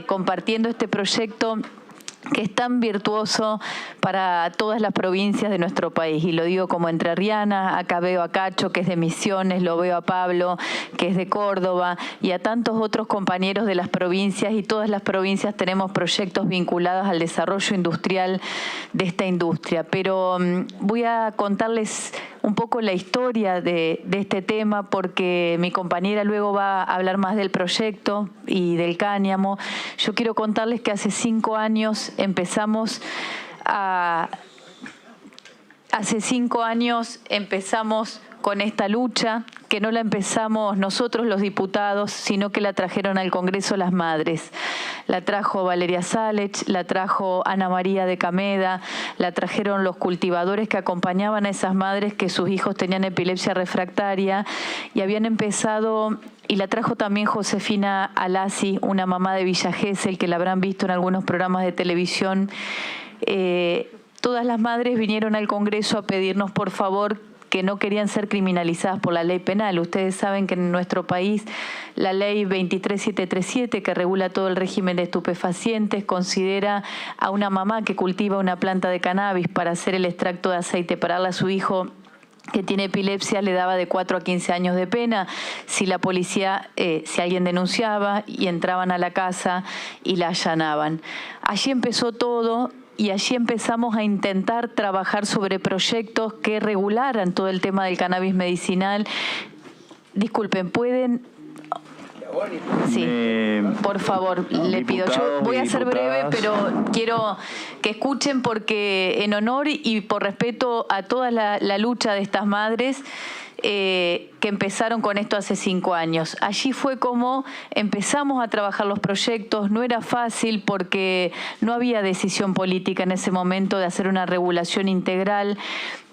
compartiendo este proyecto que es tan virtuoso para todas las provincias de nuestro país. Y lo digo como entrerriana, acá veo a Cacho, que es de Misiones, lo veo a Pablo, que es de Córdoba, y a tantos otros compañeros de las provincias, y todas las provincias tenemos proyectos vinculados al desarrollo industrial de esta industria. Pero voy a contarles un poco la historia de este tema, porque mi compañera luego va a hablar más del proyecto y del cáñamo. Yo quiero contarles que hace 5 años empezamos con esta lucha, que no la empezamos nosotros los diputados, sino que la trajeron al Congreso las madres. La trajo Valeria Salech, la trajo Ana María de Cameda, la trajeron los cultivadores que acompañaban a esas madres que sus hijos tenían epilepsia refractaria y habían empezado, y la trajo también Josefina Alasi, una mamá de Villa Gesell, que la habrán visto en algunos programas de televisión. Todas las madres vinieron al Congreso a pedirnos, por favor, que no querían ser criminalizadas por la ley penal. Ustedes saben que en nuestro país la ley 23737, que regula todo el régimen de estupefacientes, considera a una mamá que cultiva una planta de cannabis para hacer el extracto de aceite para darle a su hijo que tiene epilepsia, le daba de 4 a 15 años de pena si la policía, si alguien denunciaba, y entraban a la casa y la allanaban. Allí empezó todo. Y allí empezamos a intentar trabajar sobre proyectos que regularan todo el tema del cannabis medicinal. Disculpen, ¿pueden Sí, por favor, le pido. Yo voy a ser breve, pero quiero que escuchen porque en honor y por respeto a toda la lucha de estas madres que empezaron con esto hace 5 años. Allí fue como empezamos a trabajar los proyectos. No era fácil porque no había decisión política en ese momento de hacer una regulación integral.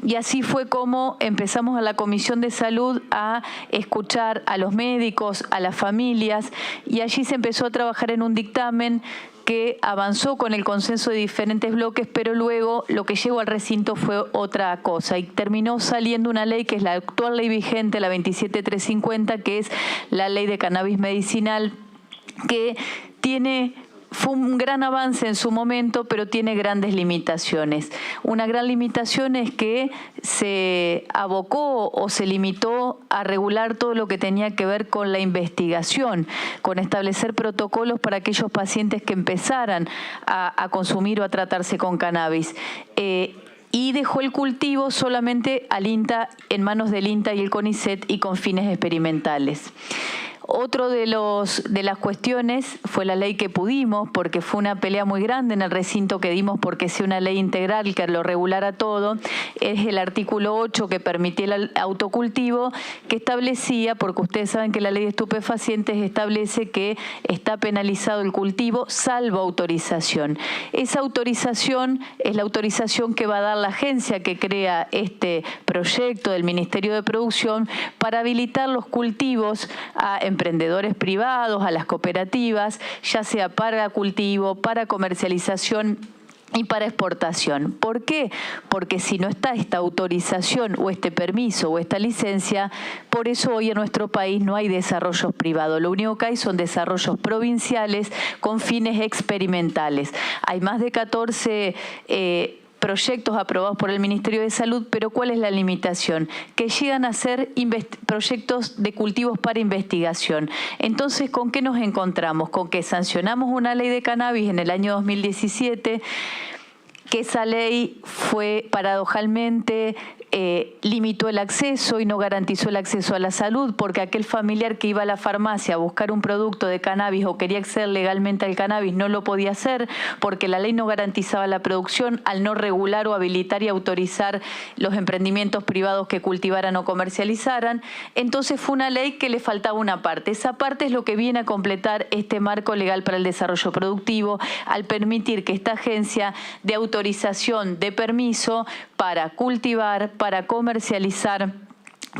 Y así fue como empezamos a la Comisión de Salud a escuchar a los médicos, a las familias, y allí se empezó a trabajar en un dictamen que avanzó con el consenso de diferentes bloques, pero luego lo que llegó al recinto fue otra cosa y terminó saliendo una ley que es la actual ley vigente, la 27350, que es la ley de cannabis medicinal, que fue un gran avance en su momento, pero tiene grandes limitaciones. Una gran limitación es que se abocó o se limitó a regular todo lo que tenía que ver con la investigación, con establecer protocolos para aquellos pacientes que empezaran a consumir o a tratarse con cannabis. Y dejó el cultivo solamente al INTA, en manos del INTA y el CONICET y con fines experimentales. Otro de las cuestiones fue la ley que pudimos, porque fue una pelea muy grande en el recinto que dimos porque sea una ley integral que lo regulara todo, es el artículo 8 que permitía el autocultivo, que establecía, porque ustedes saben que la ley de estupefacientes establece que está penalizado el cultivo salvo autorización. Esa autorización es la autorización que va a dar la agencia que crea este proyecto del Ministerio de Producción para habilitar los cultivos a emprendedores privados, a las cooperativas, ya sea para cultivo, para comercialización y para exportación. ¿Por qué? Porque si no está esta autorización o este permiso o esta licencia, por eso hoy en nuestro país no hay desarrollos privados. Lo único que hay son desarrollos provinciales con fines experimentales. Hay más de 14 proyectos aprobados por el Ministerio de Salud, pero ¿cuál es la limitación? Que llegan a ser proyectos de cultivos para investigación. Entonces, ¿con qué nos encontramos? Con que sancionamos una ley de cannabis en el año 2017, que esa ley fue paradojalmente limitó el acceso y no garantizó el acceso a la salud, porque aquel familiar que iba a la farmacia a buscar un producto de cannabis o quería acceder legalmente al cannabis no lo podía hacer porque la ley no garantizaba la producción al no regular o habilitar y autorizar los emprendimientos privados que cultivaran o comercializaran. Entonces fue una ley que le faltaba una parte. Esa parte es lo que viene a completar este marco legal para el desarrollo productivo al permitir que esta agencia de autorización de permiso para cultivar, para comercializar,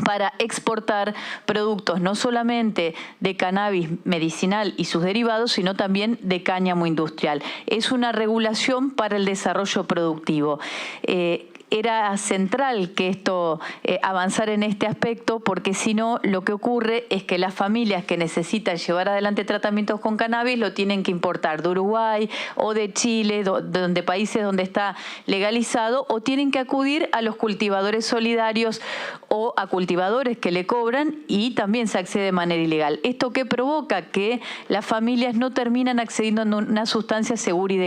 para exportar productos no solamente de cannabis medicinal y sus derivados, sino también de cáñamo industrial. Es una regulación para el desarrollo productivo. Era central que esto avanzara en este aspecto, porque si no, lo que ocurre es que las familias que necesitan llevar adelante tratamientos con cannabis lo tienen que importar de Uruguay o de Chile, de países donde está legalizado, o tienen que acudir a los cultivadores solidarios o a cultivadores que le cobran y también se accede de manera ilegal. ¿Esto qué provoca? Que las familias no terminan accediendo a una sustancia segura y de